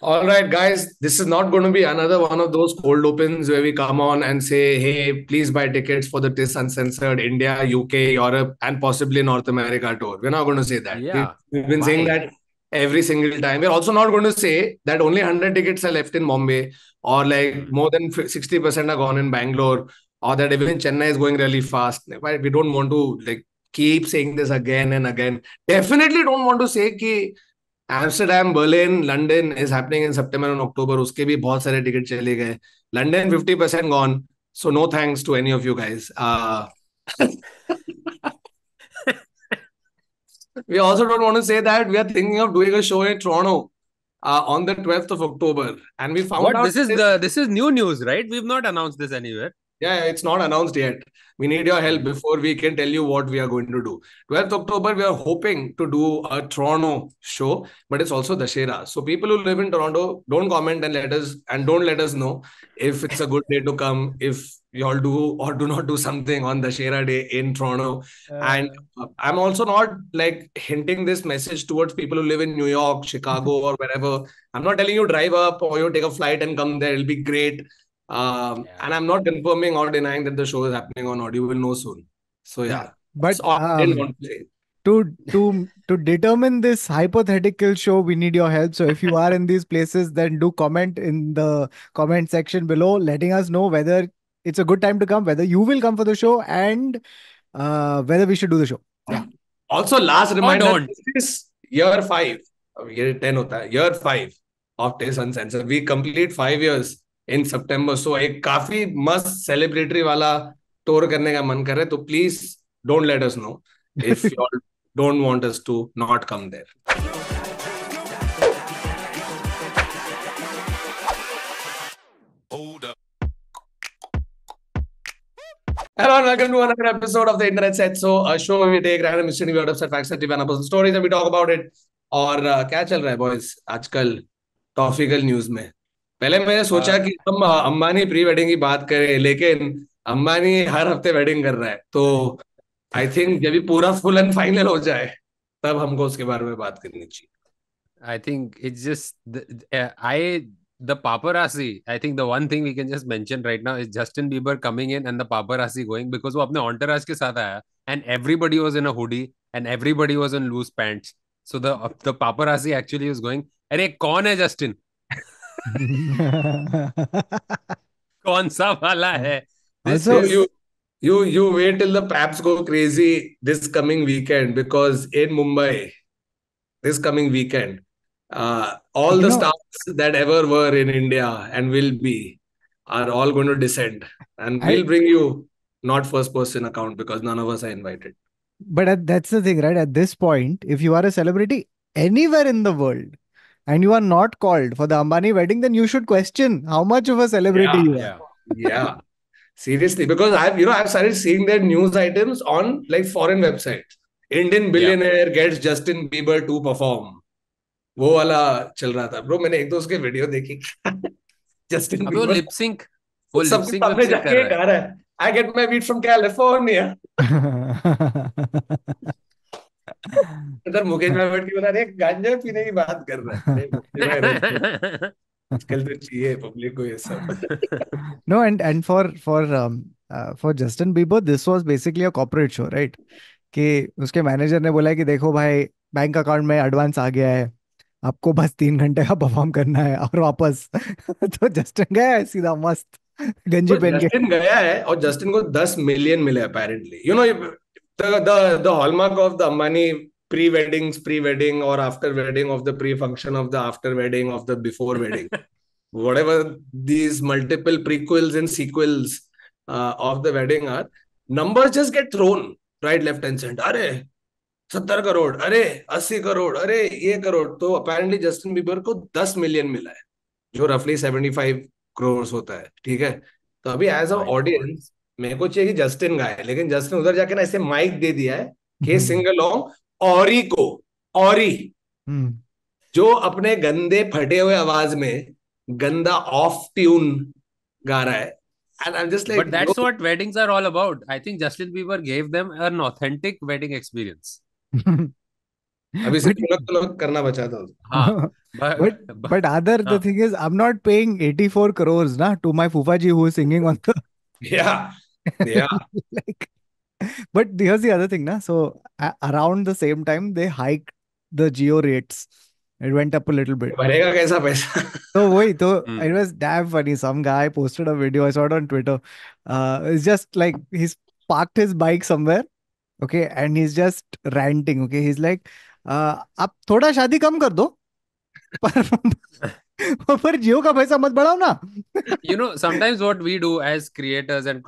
All right, guys, this is not going to be another one of those cold opens where we come on and say, hey, please buy tickets for the TIS Uncensored India, UK, Europe, and possibly North America tour. We're not going to say that. Yeah. We've been saying Why? that every single time. We're also not going to say that only 100 tickets are left in Bombay, or like Hmm. more than 60% are gone in Bangalore, or that even Chennai is going really fast. Why we don't want to like keep saying this again and again. Definitely don't want to say कि Amsterdam Berlin London is happening in September and October उसके भी बहुत सारे ticket चले गए London 50% gone so no thanks to any of you guys we also don't want to say that we are thinking of doing a show in Toronto on the 12th of October and we found What? out This is new news, right? We've not announced this anywhere. Yeah, it's not announced yet. We need your help Hmm. before we can tell you what we are going to do. 12th October, we are hoping to do a Toronto show, but it's also Dashera. So people who live in Toronto, don't comment and don't let us know if it's a good day to come, if you all do or do not do something on Dashera day in Toronto. And Uh, I'm also not like hinting this message towards people who live in New York, Chicago, or wherever. I'm not telling you drive up or you take a flight and come there. It'll be great. And yeah. I'm not confirming or denying that the show is happening or not. You will know soon. So Yeah, yeah, but that's all I didn't want to say. to determine this hypothetical show, we need your help. So if you are in these places, then do comment in the comment section below, letting us know whether it's a good time to come, whether you will come for the show, and whether we should do the show. Yeah. Also, last Or reminder, don't. this is year 5. Year 10 होता है. Year 5 of Taste Uncensored. We complete 5 years in September. So एक काफी मस्त celebratory वाला tour करने का मन कर रहा है. तो please don't let us know if you all don't want us to not come there. Hello and welcome to another episode of the Internet Set. So, a show where we take random mystery word of facts and develop personal stories and we talk about it. और क्या चल रहा है boys आजकल topical news में पहले मैंने सोचा Uh, कि हम अंबानी प्री वेडिंग की बात करें लेकिन अंबानी हर हफ्ते वेडिंग कर रहा है तो आई थिंक जब भी पूरा फुल एंड फाइनल हो जाए तब हमको उसके बारे में बात करनी चाहिए I think it's just the paparazzi. I think the one thing we can just mention right now is Justin Bieber coming in and the paparazzi going because वो अपने entourage के साथ आया and everybody was in a hoodie and everybody was in loose pants. So the paparazzi actually was going, अरे कौन है Justin? कौन सा वाला है? This you Also, is you you wait till the paps go crazy this coming weekend because in Mumbai this coming weekend. All you the know, stars that ever were in India and will be are all going to descend. And I we'll bring you not first person account because none of us are invited. but that's the thing, right? At this point, if you are a celebrity anywhere in the world and you are not called for the Ambani wedding, then you should question how much of a celebrity Yeah. you are. yeah. Yeah. Seriously. Because I've started seeing their news items on like foreign websites. Indian Yeah. billionaire gets Justin Bieber to perform. वो वाला चल रहा था bro मैंने एक दो उसके video देखी जस्टिन अबे बीबर वो सबके लिपसिंक सामने विपसिंक कर जाके रहा है. गा रहा है I get my beat from California इधर मुकेश भाई बैठ के बता रहे गांजा पीने की बात कर रहा है अरे मुकेश भाई रहने दो आजकल तो चाहिए पब्लिक को ये सब No, and for Justin Bieber, this was basically a corporate show, right? कि उसके मैनेजर ने बोला कि देखो भाई, बैंक अकाउंट में एडवांस आ गया है, आपको बस 3 घंटे का परफॉर्म करना है और वापस तो जस्टिन गया है सीधा मस्त गंजी तो पहन के. जस्टिन गया है और जस्टिन को 10 मिलियन मिले apparently you know the hallmark of the Ambani pre wedding और after wedding of the pre function of the after wedding of the before wedding whatever these multiple prequels and sequels of the wedding are, numbers just get thrown right, left, and center. अरे 70 करोड़, अरे 80 करोड़, अरे ये करोड़. तो apparently Justin Bieber को 10 million मिला है जो रफली 75 करोड़ होता है. ठीक है तो अभी as a My God. Audience मेरे को चाहिए कि जस्टिन गाए लेकिन जस्टिन उधर जाके ना ऐसे माइक दे दिया है कि सिंग अलोंग औरी को औरी हम्म. जो अपने गंदे फटे हुए आवाज में गंदा ऑफ ट्यून गा रहा है and I am just But like bro that's what weddings are all about. I think Justin Bieber gave them an authentic wedding experience. अभी but सिर्फ तुनक करना बचा था उसको। हाँ but but but other the हाँ thing is I'm not paying 84 crores na to my Fufaji who is singing on the या या like. But here's the other thing, na. So around the same time they hiked the Geo rates. It went up a little bit. भरेगा कैसा पैसा? So wait, so hmm it was damn funny. Some guy posted a video. I saw it on Twitter. It's just like he's parked his bike somewhere, okay, and he's just ranting. Okay, he's like, "आप थोड़ा शादी कम कर दो, पर जियो का पैसा मत बढ़ाओ ना." you know sometimes what we do as creators and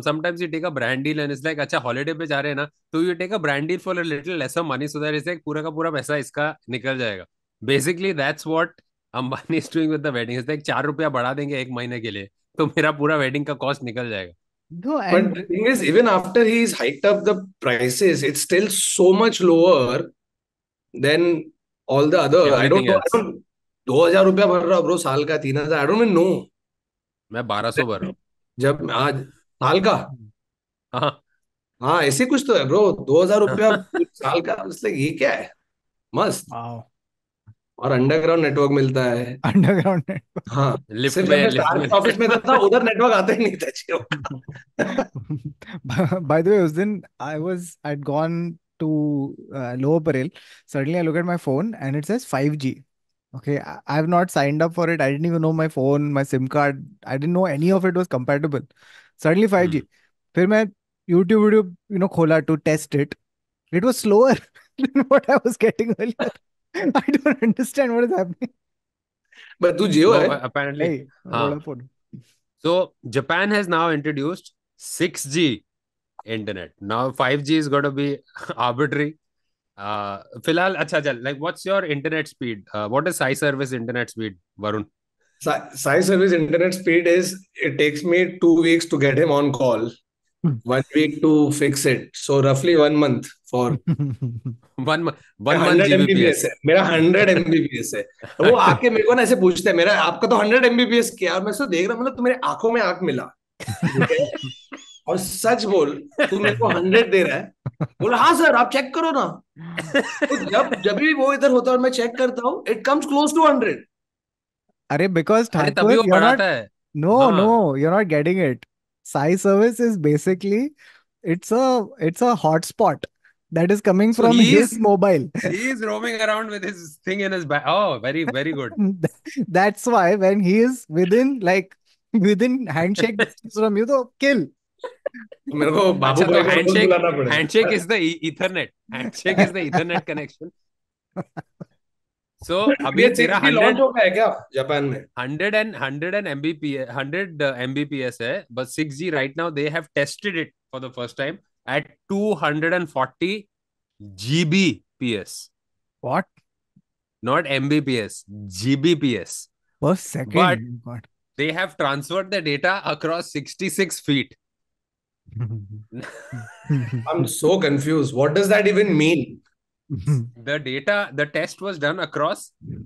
sometimes you take a brand deal and it's like अच्छा holiday पे जा रहे हैं ना तो you take a brand deal for a little lesser money so that it's like पूरा का पूरा पैसा इसका निकल जाएगा basically that's what Ambani is doing with the wedding it's like 4 रुपया बढ़ा देंगे एक महीने के लिए तो मेरा पूरा wedding का cost निकल जाएगा No, But the and thing is, even after he's hiked up the prices, it's still so much lower than all the other. I don't everything know. I else don't. 2,000 रुपया भर रहा bro साल का 3,000. I don't even know. मैं 1200 भर रहा हूँ जब आज साल का, हाँ हाँ ऐसे कुछ तो है ब्रो. 2,000 रुपया हाँ साल का. मतलब ये क्या है? मस्त. wow, और अंडरग्राउंड नेटवर्क मिलता है. underground network. हाँ. लिफ्ट सिर्फ जब में मैं लिफ्ट स्टार में के ऑफिस में था उधर नेटवर्क आता ही नहीं था जियो का. By the way, Usdin, I'd gone to Lower Parel. Suddenly, I look at my phone and it says 5G. Okay, I've not signed up for it. I didn't even know my phone, my SIM card. I didn't know any of it was compatible. Suddenly 5G. फिर मैं YouTube video खोला to test it. It was slower than what I was getting earlier. I don't understand what is happening. But तू जियो वो है. apparently Hey, हाँ Vodafone. so Japan has now introduced 6G internet. Now 5G is going to be arbitrary. फिलहाल अच्छा चल like what's your internet speed? What is Sai service internet speed, Varun? Sai service internet speed is, it takes me 2 weeks to get him on call. 1 week to fix it. So roughly 1 month for One one month 100 MBPS GBPS. है. मेरा 100 MBPS है. वो आके मेरे को ना ऐसे पूछते हैं, मेरा आपका तो 100 MBPS क्या? और मैं उसको देख रहा हूँ, मतलब तू मेरे आंखों में आंख मिला, ठीक है, और सच बोल, तू मेरे को 100 दे रहा है. बोला हाँ सर आप चेक करो ना. तो जब जब भी वो इधर होता है और मैं चेक करता हूँ, इट कम्स क्लोज टू 100. अरे because अरे तभी Thakur, वो you're not. बढ़ाता है No, हाँ no, you're not getting it. Sai service is basically it's a hotspot that is coming so from his he's mobile. he's roaming around with his thing in his back. Oh, very very good. That's why when he is within handshake distance from you, तो kill. तो मेरे को बाबू अच्छा तो भाई का role handshake बुलाना handshake पड़ेगा. Is the Ethernet handshake is the Ethernet connection so ये अभी तेरा 6G लॉन्च 100 हो गया है क्या जापान में? 100 mbps 100 mbps है but 6G right now they have tested it for the first time at 240 gbps What? not mbps gbps Per but second. God. they have transferred the data across 66 feet I'm so confused. What does that even mean? the test was done across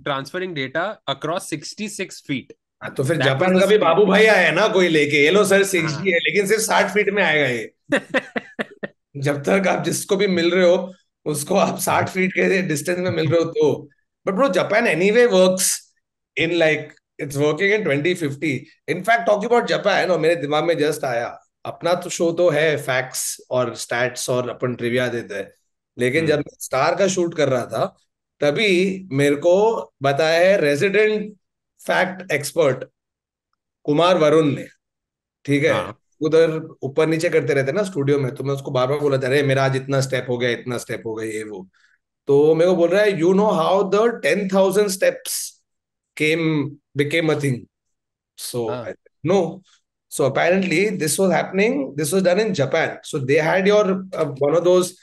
transferring data across 66 feet. हाँ, तो फिर That was Japan the का भी speed. बाबू भाई आया ना कोई लेके, ये लो सर 6G हाँ है लेकिन सिर्फ 60 फीट में आएगा ये. जब तक आप जिसको भी मिल रहे हो उसको आप 60 फीट के डिस्टेंस में मिल रहे हो तो. But bro Japan anyway works in like, it's working in 2050. In fact talking about Japan, और मेरे दिमाग में जस्ट आया, अपना तो शो तो है फैक्ट्स और स्टैट्स और अपन ट्रिविया देते हैं, लेकिन जब मैं स्टार का शूट कर रहा था तभी मेरे को बताया है resident fact expert Kumar Varun ने, ठीक है, हाँ उधर ऊपर नीचे करते रहते हैं ना स्टूडियो में, तो मैं उसको बार बार बोला था, अरे मेरा आज इतना स्टेप हो गया, इतना स्टेप हो गया, ये वो. तो मेरे को बोल रहा है, you know how the 10,000 steps came became a thing. So हाँ I no. So apparently this was happening. This was done in Japan. So they had your one of those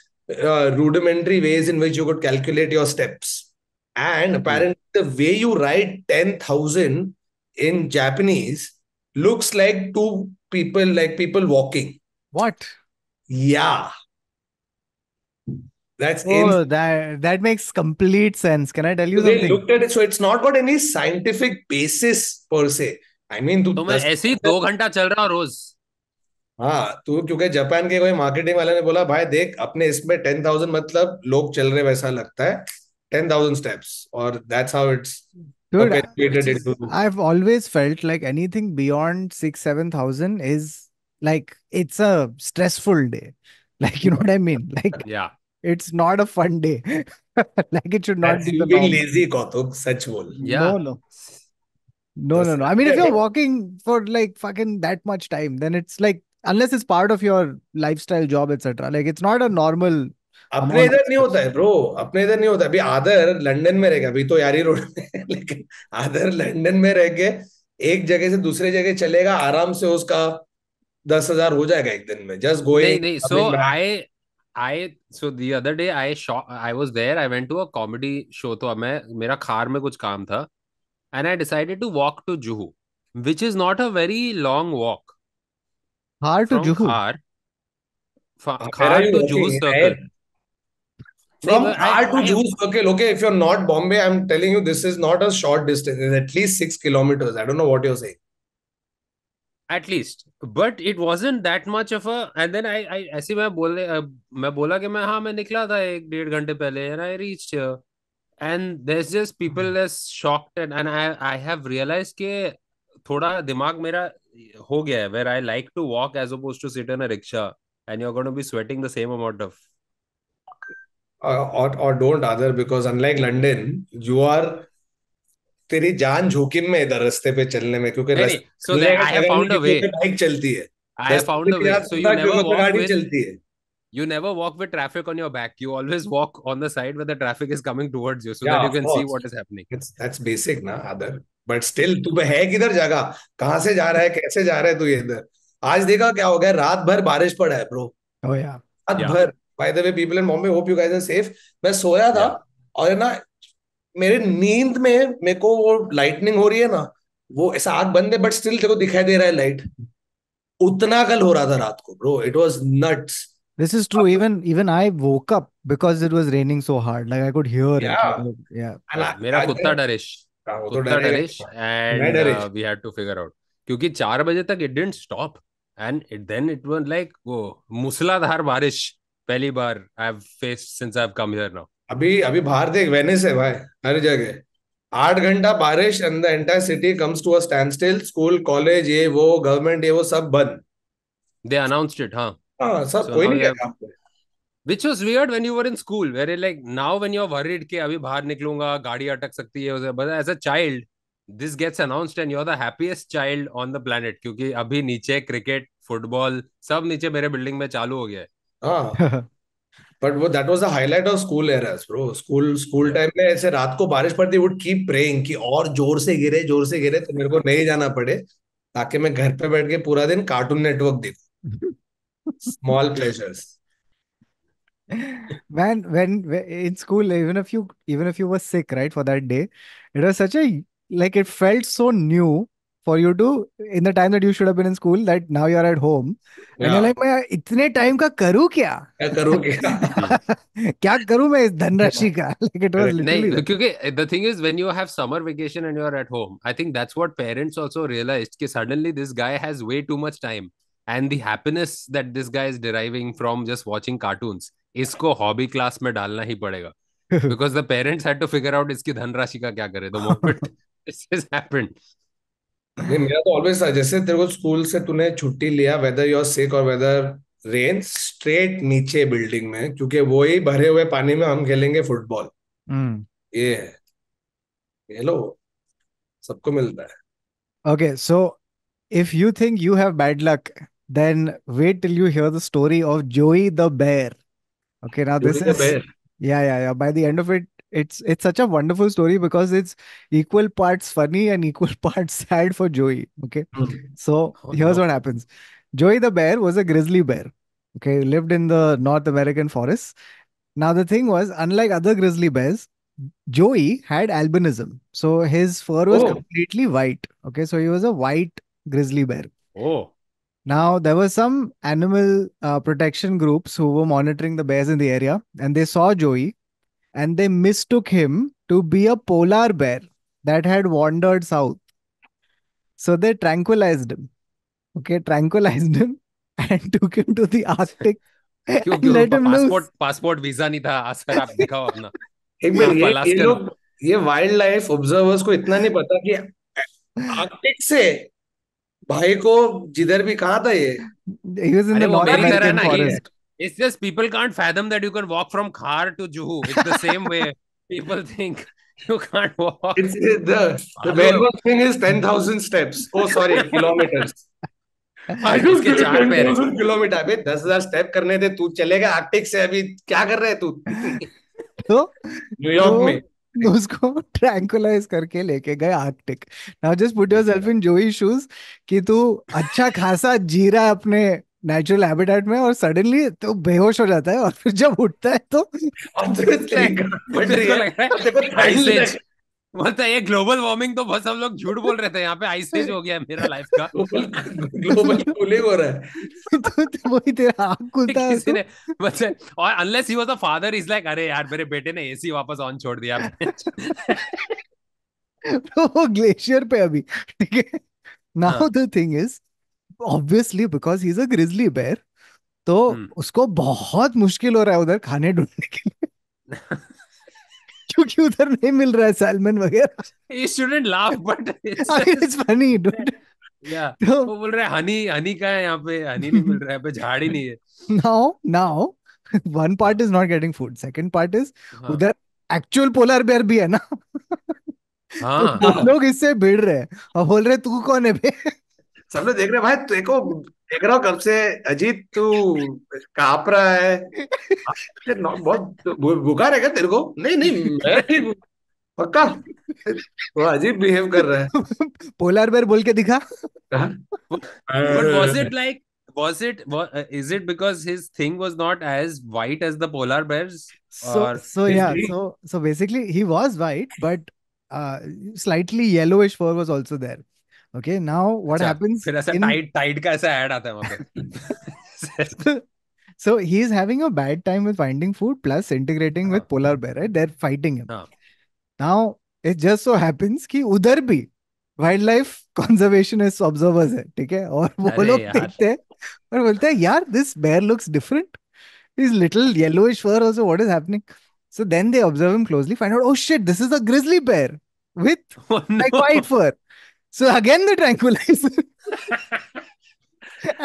rudimentary ways in which you could calculate your steps. And apparently the way you write 10,000 in Japanese looks like two people, like people walking. What? Yeah, that's in. Oh, that makes complete sense. Can I tell you So they something? looked at it. So it's not got any scientific basis per se. I mean, तो मैं ऐसे ही 2 घंटा चल रहा हूँ रोज हाँ, तो क्योंकि जापान के कोई मार्केटिंग वाले ने बोला भाई देख अपने इसमें 10,000 मतलब लोग चल रहे वैसा लगता है, 10,000 steps, or that's how it's Dude, perpetuated which is into. I've always felt like anything beyond 6,000-7,000 is like it's a stressful day. Like, you know what I mean? Like, yeah. it's not a fun day. Like, it should not That's be the you being norm. lazy, Kautuk. Such bol. Yeah. No, no. No, The no, no. I mean, if you're walking for like fucking that much time, then it's like, unless it's part of your lifestyle, job, etc. Like, it's not a normal अपने amount of इधर नहीं होता steps. है bro. अपने इधर नहीं होता. अभी आदर लंदन में रह गया. अभी तो यारी रोड में है, लेकिन आदर लंदन में रह के एक जगह से दूसरे जगह चलेगा आराम से. उसका 10,000 हो जाएगा एक दिन में. जस्ट नहीं गोइंग नहीं. So coming back. so the other day I was there. I went to a comedy show. तो मैं मेरा कार में कुछ काम था, and I decided to walk to Juhu, which is not a very long walk Hard to from Juhu. Where are Khar you to Juhu walking? Circle. नहीं, From Khar to Juhu Circle. Okay, if you're not Bombay, I'm telling you, this is not a short distance. It's at least 6 kilometers. I don't know what you're saying. at least, but it wasn't that much of a. And then I ऐसे मैं बोला कि मैं निकला था 1-1.5 घंटे पहले, and I reached here, and there's just people less shocked, and I have realized कि थोड़ा दिमाग मेरा हो गया है where I like to walk as opposed to sit in a rickshaw, and you're going to be sweating the same amount of. Or don't other, because unlike London, you are तेरी जान जोखिम में इधर रास्ते पे चलने में, क्योंकि नहीं नहीं. रास्ते So चलने that का I have जगह नहीं found a क्योंकि way. पे बाइक चलती है. I have रास्ते found पे a नहीं way. आ So सकता क्योंकि पे गाड़ी चलती है. you never walk with traffic on your back. You always walk on the side where the traffic is coming towards you so that Yeah, you of can see course. what is happening. That's basic ना other. But still तू पे है किधर जगह? कहाँ से जा रहा है, कैसे जा रहा है तू ये इधर? आज देखा क्या हो गया? रात भर बारिश पड़ा है ब्रो. Oh, yeah. रात Yeah. भर. By the way people in Bombay, hope you guys are safe. मैं सोया था Yeah. और है ना, मेरे नींद में मेरे को वो लाइटनिंग हो रही है ना, वो ऐसा आग बंद है बट स्टिल तेरे को दिखाई दे रहा है लाइट. उतना कल हो रहा था रात को bro. It was nuts. This is true. Even I woke up because it was raining so hard. Like I could hear it. Yeah. Yeah. Yeah. मेरा कुत्ता डरिश. वो तो कुत्ता डरेगा. डरिश. मैं And डरिश. we had to figure out. क्योंकि 4 बजे तक it didn't stop. And then it was like वो मूसलाधार बारिश. पहली बार I've faced since I've come here now. अभी बाहर देख, वेनिस है भाई हर जगह. 8 घंटा बारिश and the entire city comes to a stand still. School college ये वो गवर्नमेंट ये वो सब बंद. They announced it, huh? हाँ सब. So कोई now नहीं we गया have, काम पे. which was weird when you were in school, where like now when you're worried कि अभी बाहर निकलूंगा गाड़ी अटक सकती है, but as a child this gets announced and you're the happiest child on the planet क्योंकि अभी नीचे क्रिकेट फुटबॉल सब नीचे मेरे बिल्डिंग में चालू हो गया है. हाँ. बट वो that was the highlight of school eras bro. School Yeah. Time में ऐसे रात को बारिश पड़ती, वुड कीप प्रेइंग कि और जोर से गिरे तो मेरे को नहीं जाना पड़े, ताकि मैं घर पे बैठ के पूरा दिन कार्टून नेटवर्क देखूं. Small pleasures. Man, when in school, even if you were sick, right, for that day, it was such a like it felt so new for you to in the time that you should have been in school that now you're at home and you're या like मैं इतने time का करूँ क्या? क्या करोगे? क्या करूँ मैं इस धनराशि का? Like it was literally नहीं that. क्योंकि the thing is when you have summer vacation and you're at home, I think that's what parents also realized कि suddenly this guy has way too much time and the happiness that this guy is deriving from just watching cartoons इसको hobby class में डालना ही पड़ेगा because the parents had to figure out इसकी धनराशि का क्या करे the moment this has happened. नहीं, मेरा तो ऑलवेज था, जैसे तेरे को स्कूल से तूने छुट्टी लिया, वेदर यू आर सिक और वेदर रेन, स्ट्रेट नीचे बिल्डिंग में, क्योंकि वही भरे हुए पानी में हम खेलेंगे फुटबॉल. Mm. ये है. ये लो सबको मिलता है. Okay, so if you think you have bad luck, then wait till you hear the story of Joey the bear. Okay, now this Joey the is bear. yeah. By the end of it, it's such a wonderful story because it's equal parts funny and equal parts sad for Joey. Okay, so Oh, here's no. what happens. Joey the bear was a grizzly bear. Okay, he lived in the North American forests. Now the thing was, unlike other grizzly bears, Joey had albinism. So his fur was Oh, completely white. Okay, so he was a white grizzly bear. Oh, Now, there were some animal protection groups who were monitoring the bears in the area, and they saw Joey and they mistook him to be a polar bear that had wandered south. So they tranquilized him. Okay, tranquilized him and took him to the Arctic क्यों and क्यों let him loose. Passport visa नहीं था sir आप दिखाओ अपना. एक minute, ये Alaskan. लोग, ये वाइल्ड लाइफ ऑब्जर्वर्स को इतना नहीं पता कि आर्कटिक से भाई को जिधर भी, कहा था ये? He was in अरे the वो North मेरी तरह American ना ही है. forest. It's just people can't fathom that you can walk from Khar to Juhu. It's the same way people think you can't walk. It's the भालू है. Melbourne thing is 10,000 steps. Oh, sorry, kilometers. I was इसके doing 4 पैर है. 10,000 kilometre. अबे 10,000 step करने थे, तू चलेगा आर्कटिक से? अभी क्या कर रहे है तू? तो न्यूयॉर्क में. तो उसको ट्रैंकुलाइज करके लेके गए Arctic. Now just put yourself in जोई शूज कि तू अच्छा खासा जी रहा है अपने नेचुरल हैबिटेट में, और सडनली तो बेहोश हो जाता है, और फिर जब उठता है तो और तेरे तेरी गांड फट रही मेरे को है लग रहा और तेरे को है ठंड आइस लग. एज. बोलता है ये ग्लोबल वार्मिंग तो बस हम लोग झूठ बोल रहे थे, यहाँ पे आइस एज हो गया है मेरा लाइफ का. ग्लोबल कूलिंग हो रहा है. तो वही तेरा आँख खुलता है किसी तो ने बस. और unless he was a father is like अरे यार मेरे बेटे ने एसी वापस ऑन छोड़ दिया. तो वो ग्लेशियर पे अभी, ठीक है. नाउ हाँ. The thing is, obviously because he is a grizzly bear, तो उसको बहुत मुश्किल हो रहा है उधर खाने ढूंढने के लिए, क्योंकि उधर नहीं मिल रहा है सैल्मन वगैरह. You shouldn't laugh, but it's it's funny dude. yeah. तो वो बोल रहे हैं हनी हनी का है यहाँ पे, हनी नहीं मिल रहा है, यहाँ पे झाड़ ही नहीं है. नाउ वन हाँ. Part is not getting food, second part is हाँ. उधर एक्चुअल पोलर बेयर भी है ना. तो हाँ. वो लोग इससे भिड़ रहे हैं और बोल रहे तू कौन है बे. सब लोग देख रहे हैं, भाई तेरे को देख रहा हूँ कब से. अजीत, तू कांप रहा है. बहुत बुखार है क्या तेरे को? नहीं नहीं, मैं ठीक हूँ, पक्का. वो अजीब बिहेव कर रहा पोलर बेयर बोल के दिखा. But was it like, is it because his thing was not as white as the polar bears, So or so है. yeah, so basically he was white, but uh, slightly yellowish fur was also there. Okay, now what अच्छा happens फिर ऐसा in tied tied का ऐसा add आता है वहां पे. so he's having a bad time with finding food plus integrating with हाँ. polar bear, right? They're fighting him. हाँ. Now it just so happens कि उधर भी वाइल्ड लाइफ कंजर्वेशनिस्ट ऑब्जर्वर्स है, ठीक है, और वो अरे लोग यार. देखते हैं और बोलते हैं यार this bear looks different. His little yellowish fur also, what is happening? So then they observe him closely, find out, oh shit, this is a grizzly bear with Oh like no. white fur. So again they tranquilize him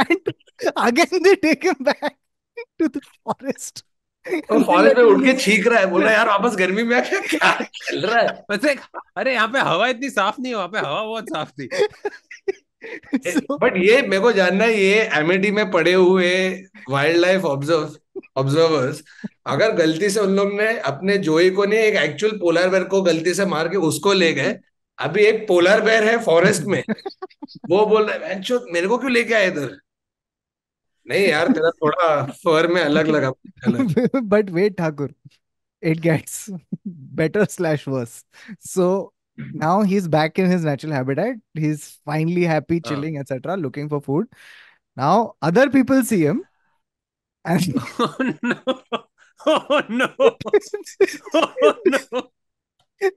and again they take him back to the forest. और And they forest let में him उठ के live. छींक रहा है, बोल रहा है यार वापस गर्मी में आके क्या चल रहा है. वैसे अरे यहाँ पे हवा इतनी साफ नहीं है, वहां पे हवा बहुत साफ थी. So बट ये मेरे को जानना है, ये एमिटी में पड़े हुए वाइल्ड लाइफ ऑब्जर्वर्स, अगर गलती से उन लोग ने अपने जोई को नहीं, एक एक्चुअल पोलर बेर को गलती से मार के उसको ले गए. अभी एक पोलर बेर है फॉरेस्ट में, वो बोल रहा है "बेंचो, मेरे को क्यों लेके आए इधर?" नहीं यार, तेरा थोड़ा फर में अलग लगा. अलग. but wait, Thakur, it gets better slash worse. So now he's back in his natural habitat. He's finally happy, हाँ. chilling, etc., looking for food. Now other people see him and Oh no. Oh no. Oh no.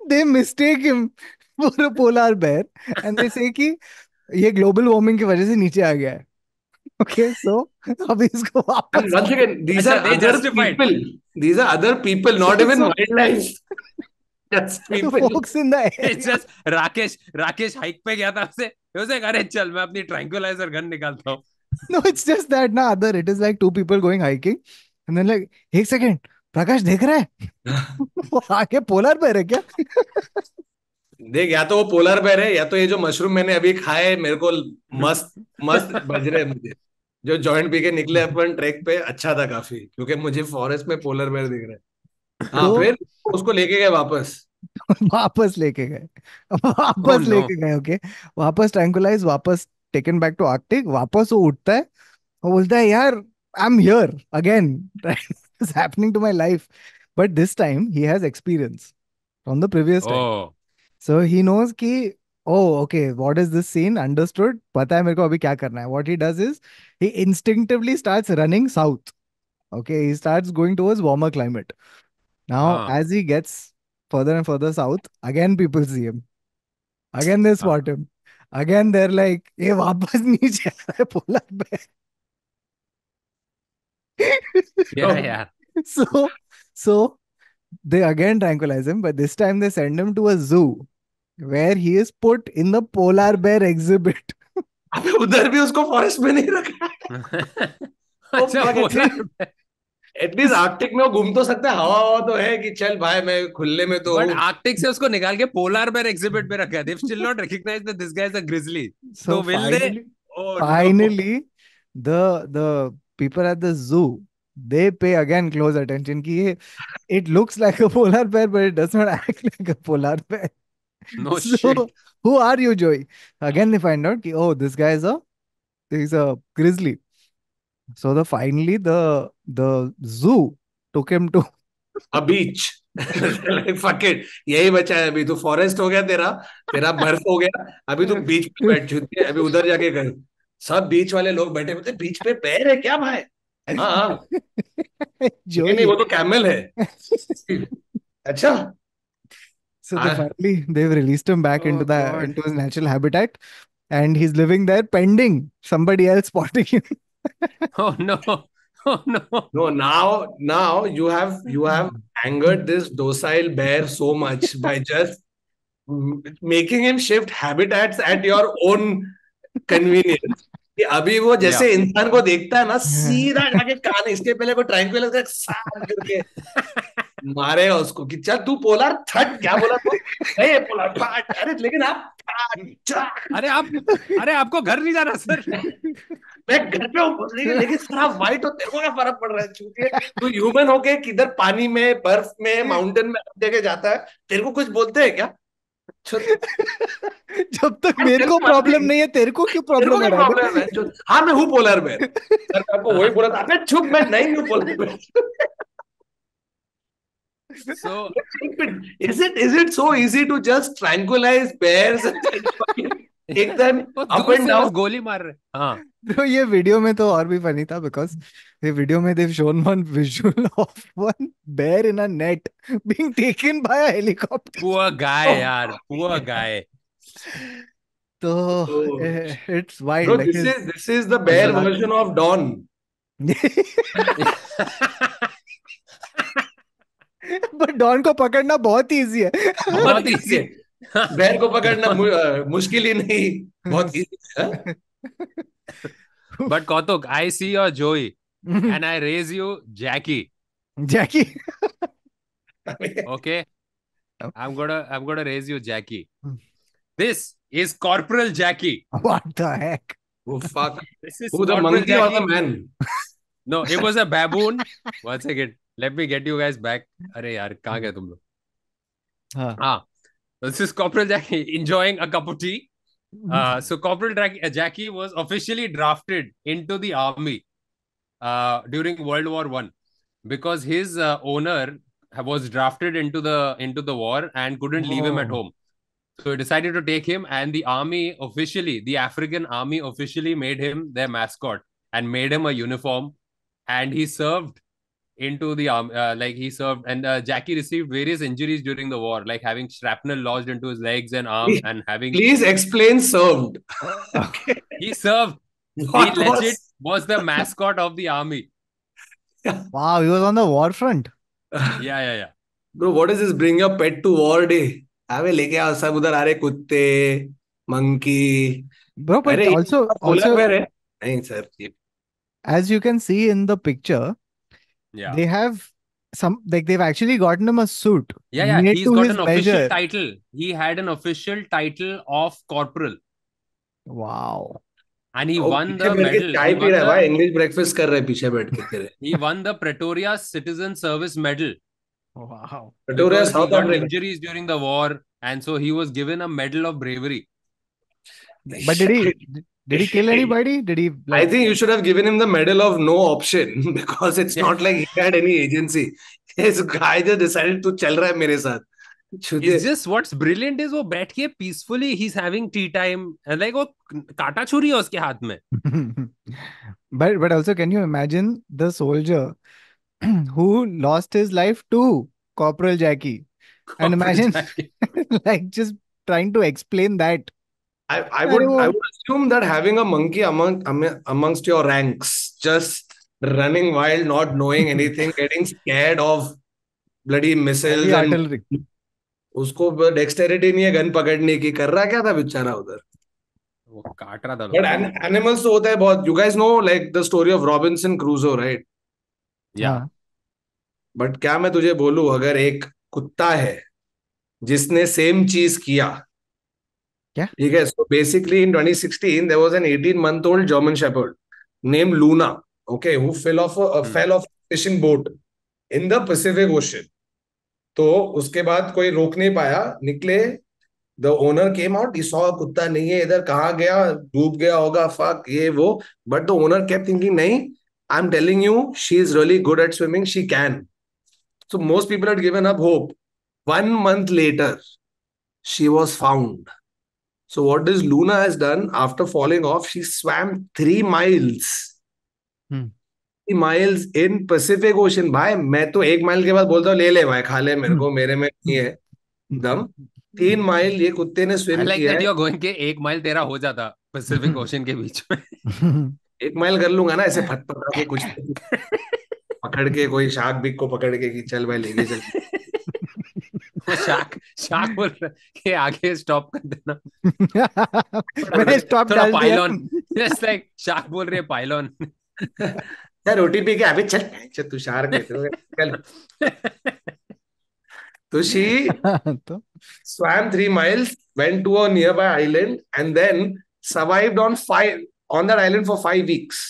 they mistake him for a polar bear and they say कि ये global warming की वजह से नीचे आ गया है. Okay, सो अब इसको And वापस. once again, these अच्छा are they other justified. people. These are other people, not So, even so wildlife. Just the people. folks in the It's area. just Rakesh hike पे गया था उससे. He was like अरे चल मैं अपनी ट्रैंकुलाइजर गन निकालता हूँ. No, it's just that ना other. It is like two people going hiking and then like एक सेकेंड, प्रकाश देख रहा है वो आगे पोलर बेर है क्या. देख, या तो वो पोलर बेर है, या तो ये जो मशरूम मैंने अभी खाए मेरे को मस्त मस्त बज रहे हैं मुझे. जो जॉइंट पी के निकले अपन ट्रैक पे, अच्छा था काफी, क्योंकि मुझे फॉरेस्ट में पोलर बेर दिख रहे हैं. हाँ, तो फिर उसको लेके गए वापस. वापस लेके गए, Oh वापस no. लेके गए. ओके, वापस ट्रैंकुलाइज, वापस टेकन बैक टू आर्कटिक. वापस वो उठता है और बोलता है यार I am here again, is happening to my life. But this time he has experience from the previous time. Oh. So he knows कि oh okay, what is this scene, understood, पता है मेरे को अभी क्या करना है. What he does is he instinctively starts running south. Okay, he starts going towards warmer climate. Now हाँ. as he gets further and further south, again people see him, again they हाँ. spot him, again they're like ये वापस नीचे आ रहा है polar bear. Yeah यार. so so they again tranquilize him, but this time they send him to a zoo where he is put in the polar bear exhibit. अबे उधर भी उसको फॉरेस्ट में नहीं रखा है। तो अच्छा पोलर एटलीस्ट आर्कटिक में वो घूम तो सकता है, हवा हवा तो है कि चल भाई मैं खुले में तो बट हूँ। आर्कटिक से उसको निकाल के पोलर बेर एग्जिबिट में रखा है। They've still not recognized that this guy is a grizzly. So So will they? finally, Oh no. finally, the people at the zoo, they pay again close attention कि ये it looks like a polar bear, but it does not act like a polar bear. No So shit. who are you, Joey? Again, they find out कि oh, this guy is he's a grizzly. So finally the zoo took him to a beach. Like fuck it, यही बचा है अभी, तो forest हो गया तेरा, तेरा बर्फ हो गया, अभी तू बीच पे बैठ चुकी है, अभी उधर जाके कर। सब बीच वाले लोग बैठे होते, बीच पे पैर है क्या भाई? हाँ हाँ, नहीं नहीं Joey. वो तो कैमल है। अच्छा। So हाँ। they've released him back Oh God. into his natural habitat, and he's living there pending somebody else spotting him. Oh no. Oh no. No, now you have angered this docile bear so much by just making him shift habitats at your own convenience, कि अभी वो Yeah. जैसे इंसान को देखता है ना, सीधा जाके कान, इसके पहले को ट्रायंगुलर का साफ करके मारेगा उसको कि चल तू पोलर थट, क्या बोला तू? नहीं पोलर थट, अरे लेकिन आप अरे आपको घर नहीं जाना सर? मैं घर पे हूँ, लेकिन सारा व्हाइट हो, तेरे को क्या फर्क पड़ रहा है? क्योंकि तू ह्यूमन होके किधर पानी में, बर्फ में, माउंटेन में हर जगह जाता है, तेरे को कुछ बोलते हैं क्या? जब तक मेरे को प्रॉब्लम नहीं है, तेरे को क्यों तेरे को प्रॉब्लम है क्या राधे? प्रॉब्लम है? हाँ मैं हूँ पोलर बेर, सर मैं आपको वही बोला था। अबे चुप, मैं नहीं हूँ पोलर बेर। So Is it so easy to just tranquilize bears and take them वो up दूर and से बस down? गोली मार रहे। हाँ। Bro, ये वीडियो में तो और भी फनी था बिकॉज ये वीडियो में they've shown one visual of one bear in a net being taken by a helicopter. Poor guy यार, poor guy. तो Oh, it's wild. bro, Like this is the his bear luck. version of Dawn. But Dawn को पकड़ना बहुत easy है। बहुत easy. बेर को पकड़ना मुश्किल ही नहीं, बहुत इजी है। But Kautuk, I see your Joey and I raise you Jackie. Jackie. Okay, I'm gonna raise you Jackie. This is Corporal Jackie. What the heck? Oh fuck. This is Who, the Corporal monkey or the Jackie. man? No, it was a baboon. One second. Let me get you guys back. अरे यार कहाँ गए तुम लोग? हाँ. हाँ. This is Corporal Jackie enjoying a cup of tea. So Corporal Jackie was officially drafted into the army during World War One because his owner was drafted into the war and couldn't leave him at Oh. home. So he decided to take him, and the army officially, the African army officially made him their mascot and made him a uniform, and he served into the army. Like he served, and Jackie received various injuries during the war, like having shrapnel lodged into his legs and arms, and having Please explain served. he served. What He legit was? was the mascot of the army. Wow, he was on the war front. Yeah. Bro, what is this? Bring your pet to war day. अबे लेके आओ, सब उधर आ रहे, कुत्ते, monkey. Bro, but अरे ये also polar बेर है? नहीं सर, ये as you can see in the picture, Yeah. they have they've actually gotten him a suit Yeah. made He's to got his an official measure. title. He had an official title of corporal, Wow. and he O, won पीछे the बैठ के medal. चाय He P won रहा है भाई, the English breakfast कर रहा है पीछे बैठ के तेरे। he won the Pretorius Citizen Service Medal Wow. Pretoria, because he South got Africa. injuries during the war, and so he was given a medal of bravery. But did he kill anybody? Did he I think you should have given him the medal of no option because it's Yeah. not like he had any agency. This guy just decided to चल रहा है मेरे साथ। छुदे। It's just what's brilliant is वो बैठ के peacefully he's having tea time, and like वो काटा छुरी है उसके हाथ में. but also can you imagine the soldier who lost his life to Corporal Jackie? And imagine like just trying to explain that. I अरे वो would assume that having a monkey amongst your ranks, just running wild, not knowing anything, getting scared of bloody heavy missiles and artillery. उसको dexterity नहीं है gun पकड़ने की, कर रहा क्या था बेचारा उधर. वो काट रहा था बट लोगों को. एनिमल्स तो होता है बहुत. You guys know like the story of Robinson क्रूजो, राइट? या हाँ. बट क्या मैं तुझे बोलूं, अगर एक कुत्ता है जिसने सेम चीज किया, क्या? ठीक है. So basically in 2016 there was an 18 month old German Shepherd named Luna, okay, who fell off a fishing boat in the Pacific Ocean. तो उसके बाद कोई रोक नहीं पाया, निकले. The owner came out, he saw कुत्ता नहीं है इधर, कहाँ गया, डूब गया होगा, फक ये वो. But the owner kept thinking, नहीं, I am telling you, she is really good at swimming, she can. So most people had given up hope. 1 month later, she was found. So what does Luna has done after falling off? She swam 3 miles. Hmm. 3 miles in Pacific Ocean. भाई मैं तो 1 mile के बाद बोलता हूँ ले ले भाई, खा ले मेरे को, मेरे में नहीं है दम. 3 माइल ये कुत्ते ने आई स्विम लाइक किया दैट है. यू आर गोइंग के 1 माइल तेरा हो जाता पैसिफिक ओशन के बीच में. 1 माइल कर लूंगा ना ऐसे फट पकड़ के, कुछ पकड़ के, कोई शार्क बिग को पकड़ के कि चल भाई लेके चल. वो शार्क शार्क बोल रहा है कि आगे स्टॉप कर देना, मैंने स्टॉप थोड़ा डाल दिया. पाइलॉन. जस्ट लाइक शार्क बोल रहे हैं पाइलॉन. यार रोटी पी के अभी चल, चल तू शार्क है तो चल. तो शी तो swam 3 miles, went to a nearby island, and then survived on that island for 5 weeks,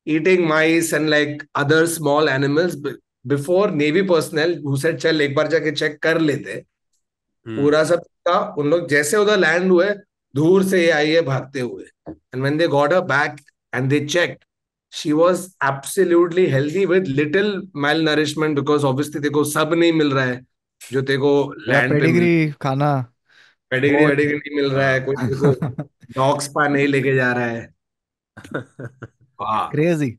eating mice and like other small animals before Navy personnel who said चल एक बार जाके चेक कर लेते. पूरा सब था. उन लोग जैसे उधर लैंड हुए, दूर से ये आई है भागते हुए. And when they got her back and they checked, she was absolutely healthy with little malnourishment, because obviously देखो सब नहीं मिल रहा है जो तेरे को या लैंड पे मिल. पेडिग्री खाना पेडिग्री बहुत. वेडिग्री नहीं मिल रहा है, कोई तेरे को डॉग स्पा नहीं लेके जा रहा है. वाह. Crazy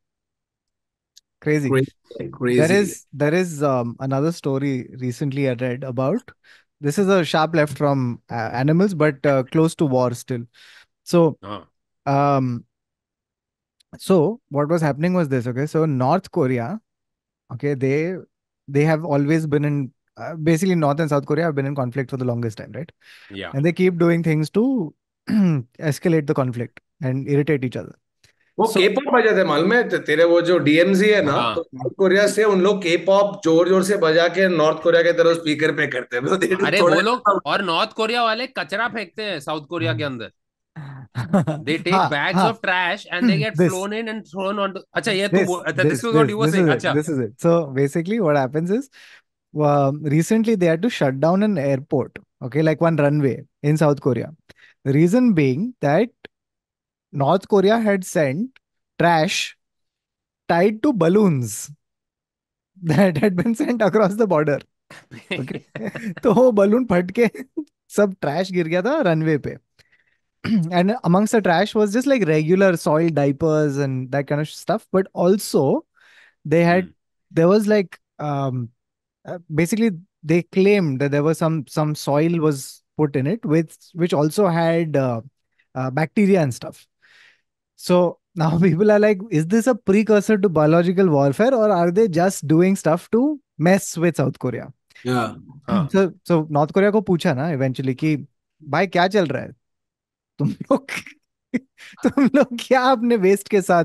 crazy. Crazy, There crazy. is another story recently I read about. This is a sharp left from animals, but close to war still. So, um, so what was happening was this. Okay, so North Korea. Okay, they have always been in basically North and South Korea have been in conflict for the longest time, right? Yeah. And they keep doing things to escalate the conflict and irritate each other. वो So- के pop बजाते हैं मालूम है तेरे, वो जो DMG है ना, हाँ. तो साउथ कोरिया से उन लोग के पॉप जोर जोर से बजा के नॉर्थ कोरिया के तरफ स्पीकर पे करते हैं. तो अरे थोड़ा वो लोग और नॉर्थ कोरिया वाले कचरा फेंकते हैं साउथ कोरिया के अंदर. They take bags of trash and they get This. flown in and thrown onto. अच्छा ये this, तू this is what you were this saying. is it, अच्छा. this is it. So basically what happens is recently they had to shut down an airport, okay, like one runway in South Korea. The reason being that North Korea had sent trash tied to balloons that had been sent across the border. Okay. तो वो balloon फट के सब trash गिर गया था runway पे. And amongst the trash was just like regular soiled diapers and that kind of stuff, but also they had there was like basically they claimed that there was some soil was put in it with which also had bacteria and stuff. So now people are like, is this a precursor to biological warfare or are they just doing stuff to mess with South Korea? Yeah. So North Korea को पूछा ना eventually कि भाई क्या चल रहा है तुम लोग तुम लोग क्या अपने वेस्ट के साथ,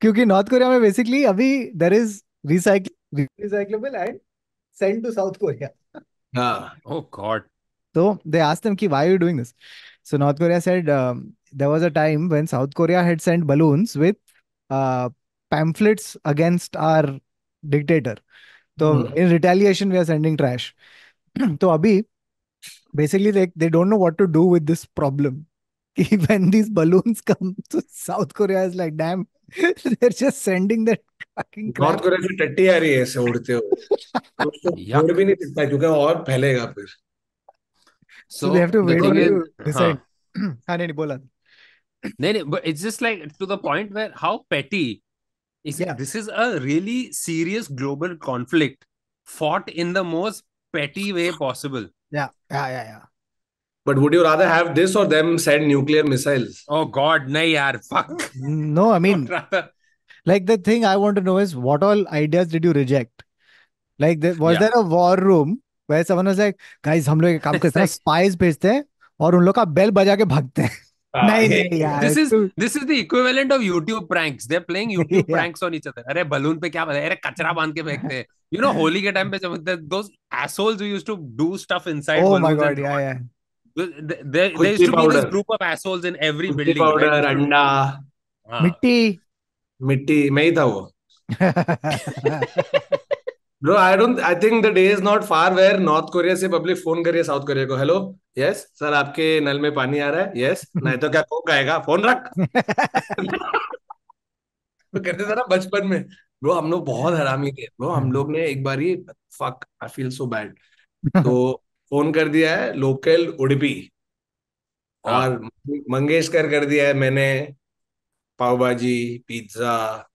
क्योंकि नॉर्थ कोरिया में बेसिकली अभी there is recyclable and send to South Korea. Yeah. Oh God. So they asked them ki, why are you doing this? So North Korea said there was a time when South Korea had sent balloons with pamphlets against our dictator. So in retaliation we are sending trash. So abhi basically they don't know what to do with this problem. When these balloons come, so South Korea is like, damn, they're just sending that fucking crap. North Korea से टट्टी आ रही है ऐसे उड़ते हुए, तो उसको छोड़ भी नहीं सकता क्योंकि और फैलेगा फिर. So they have to the wait thing for is, you to decide. हाँ नहीं बोला. नहीं, but it's just like to the point where how petty is. Yeah. This is a really serious global conflict fought in the most petty way possible. Yeah. But would you rather have this or them send nuclear missiles? Oh God, nahi yaar, fuck. No, I mean, Rather, like the thing I want to know is what all ideas did you reject? Like, was Yeah. there a war room where someone was like, guys, हम लोग एक काम It's करते हैं, like spies भेजते हैं और उन लोग का बेल बजा के भागते हैं. नहीं नहीं यार this is तू. this is the equivalent of YouTube pranks. They're playing YouTube Yeah. pranks on each other. अरे बलून पे क्या बता, अरे कचरा बांध के फेंकते हैं. You know, होली के टाइम पे जब those assholes who used to do stuff inside Oh my balloons and God, yeah, yeah. there used खुशबी to be this powder, group of assholes in every खुशबी building when powder, we used to अंडा, हाँ. मिट्टी. मिट्टी. मैं ही था वो. Bro, I think the day is not far where North Korea से public phone करिए south Korea को, हेलो, यस सर आपके नल में पानी आ रहा है, यस, नहीं तो क्या कोक आएगा, फोन रख. तो कहते थे ना बचपन में. ब्रो हम लोग बहुत हरामी थे ब्रो. हम लोग ने एक बार ही, fuck I feel so bad, तो फोन कर दिया है लोकल उडुपी, हाँ. और मंगेशकर कर दिया है मैंने, पाव भाजी, पिज्जा,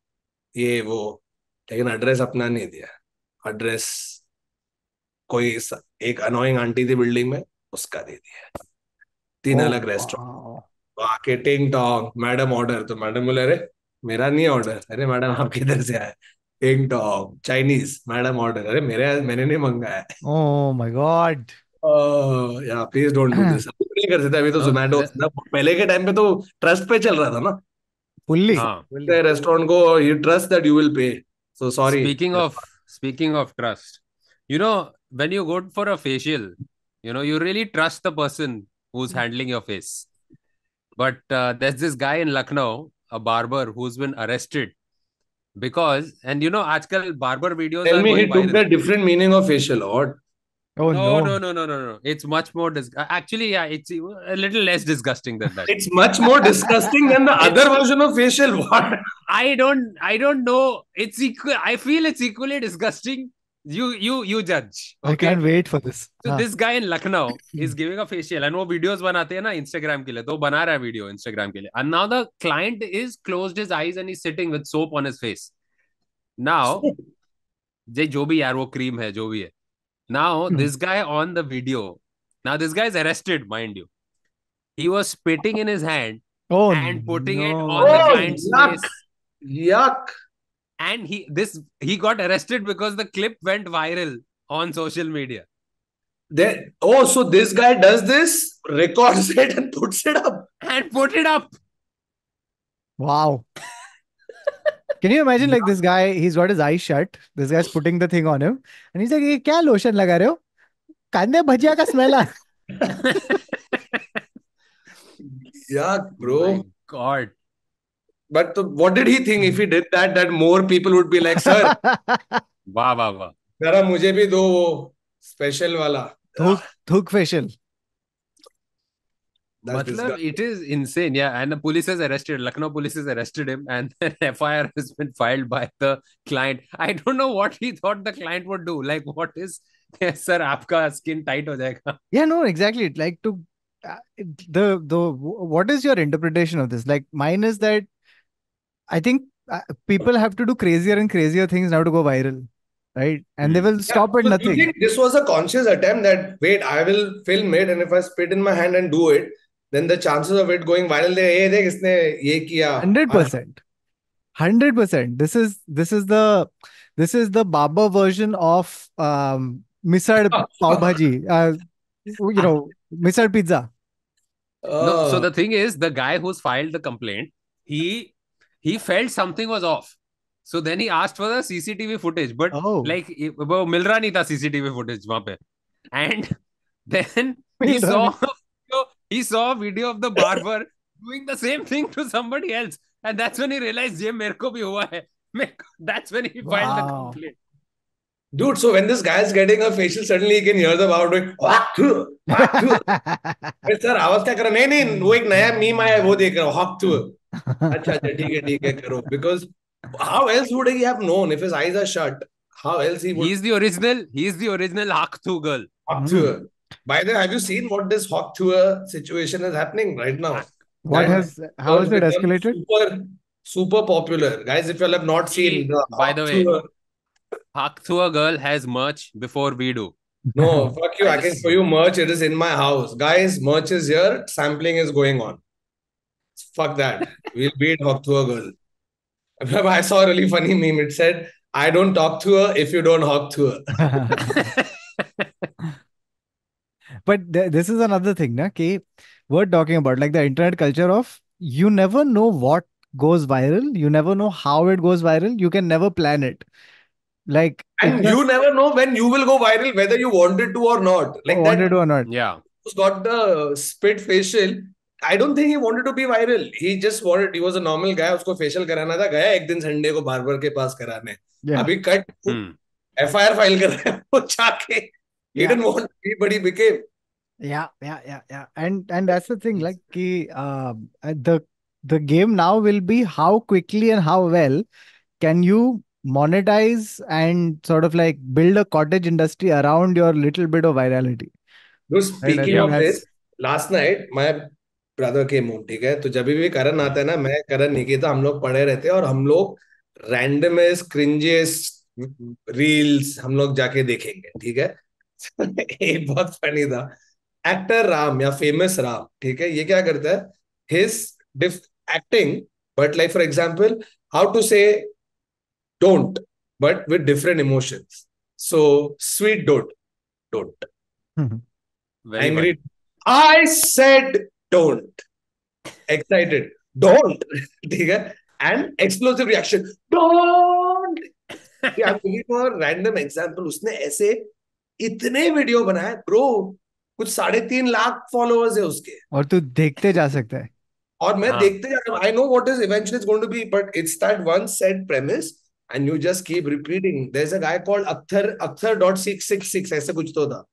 ये वो, लेकिन एड्रेस अपना नहीं दिया. एड्रेस कोई एक अनोइंग आंटी थी बिल्डिंग में, उसका दे दिया. 3 Oh अलग रेस्टोरेंट. wow. तो आके टिंग टोंग, मैडम ऑर्डर, तो मैडम बोले अरे मेरा नहीं ऑर्डर, अरे मैडम आप किधर से आए, टिंग टोंग चाइनीज, मैडम ऑर्डर, अरे मैंने नहीं मंगाया है. Oh my God. या प्लीज डोंट डू दिस. अभी नहीं कर सकते, अभी तो No, जोमेटो, पहले के टाइम पे तो ट्रस्ट पे चल रहा था ना. Fully. हाँ. Fully. रेस्टोरेंट को you trust that you will pay, so sorry. Speaking of trust, you know, when you go for a facial, you know, you really trust the person who's handling your face. But there's this guy in Lucknow, a barber, who's been arrested because, and you know, आजकल barber videos Tell are me he going took viral. the different meaning of facial, or Oh No, no. no, no, no, no, no. It's much more actually, yeah, it's a little less disgusting than that. it's much more disgusting than the other version of facial. What? I don't know. It's equal. I feel it's equally disgusting. You judge. I Okay. can't wait for this. So हाँ. this guy in Lucknow is giving a facial and वो videos बनाते हैं ना Instagram के लिए, तो वो बना रहा है video Instagram के लिए. And now the client is closed his eyes and he's sitting with soap on his face. Now, जो भी यार वो cream है जो भी है. Now this guy on the video. Now this guy is arrested, mind you. He was spitting in his hand Oh and putting it no. on the Oh, client's yuck. face. Yuck. And he got arrested because the clip went viral on social media. So this guy does this, records it and puts it up. And put it up. Wow. Can you imagine like this guy, he's got his eyes shut. This guy's putting the thing on him. And he's like, ये क्या lotion लगा रहे हो? कांदे भजिया का smell आ. Yuck, My bro. God. But what did he think if he did that? That more people would be like, sir, वाह वाह वाह. जरा मुझे भी दो वो स्पेशल वाला. Thuk facial. That's Matlab, disgusting. it is insane. Yeah. And the police has arrested, Lucknow police has arrested him and an FIR has been filed by the client. I don't know what he thought the client would do. Like, what is, yes, sir, आपका skin tight हो जाएगा. Yeah, no, exactly. Like to what is your interpretation of this? Like mine is that I think people have to do crazier and crazier things now to go viral, right? And they will stop at So do you nothing. think this was a conscious attempt that, wait, I will film it, and if I spit in my hand and do it, then the chances of it going viral, hey, देख इसने ये किया. 100%. 100%. This is the Baba version of misal pav bhaji. You know, misal pizza. No, so the thing is, the guy who's filed the complaint, he felt something was off. So then he asked for the CCTV footage, but Oh. like वो मिल रहा नहीं था CCTV footage वहाँ पे. And then मिल रहा he saw a video of the barber doing the same thing to somebody else, and that's when he realized ये मेरे को भी हुआ है. That's when he filed the Wow. complaint. Dude, so when this guy is getting a facial, suddenly he can hear the barber doing hawk to. Sir आवाज क्या कर रहा है? नहीं वो एक नया मीम आया है, वो देख रहा हूँ, hawk to. अच्छा ठीक है करो. Because how else would he have known if his eyes are shut? How else he would? He's the original Hawk 2 girl. Hawk to. By the way, have you seen what this hawk to situation is happening right now? How has it escalated? Super popular, guys. If you all have not seen the By the way, Hawk Hawk 2 girl has merch before we do. no, fuck you. I can show you merch. It is in my house. Guys, merch is here. Sampling is going on. Fuck that. We'll beat Hawk to a girl. I saw a really funny meme. It said, I don't talk to her if you don't hawk to her. But this is another thing, na, कि we're talking about like the internet culture of you never know what goes viral, you never know how it goes viral, you can never plan it. Like And itna you never know when you will go viral, whether you wanted to or not. Like that wanted or not. Yeah. who's got the spit facial. I don't think he wanted to be viral. He just wanted, he was a normal guy. उसको facial कराना था, गया एक दिन Sunday को barber के पास कराने. Yeah. अभी कट Hmm. FIR फाइल कर रहा है वो जाके. He Yeah. didn't want to be, but he became. Yeah. And that's the thing, like the game now will be how quickly and how well can you monetize and sort of like build a cottage industry around your little bit of virality. No, Right? I speaking think of that's this, last night my brother came home, ठीक है. तो जब भी करण आता है ना, मैं करण निकिता हम लोग पढ़े रहते हैं और हम लोग रैंडमेस्ट क्रिंजेस्ट रील्स हम लोग जाके देखेंगे, ठीक है. एक बहुत फनी था. एक्टर राम या फेमस राम, ठीक है, ये क्या करता है, his diff acting, but like for example how to say don't but with different emotions. So sweet don't Very angry. funny. I said don't. Excited. Don't. ठीक है. And explosive reaction. Don't. I'm looking for random example. उसने ऐसे इतने video बनाए bro. कुछ 3.5 lakh followers है उसके. और तू देखते जा सकता है. और मैं हाँ. देखते जा रहा हूँ. I know what is eventually it's going to be, but it's that one set premise and you just keep repeating. There's a guy called Akhtar.666 ऐसे कुछ तो था.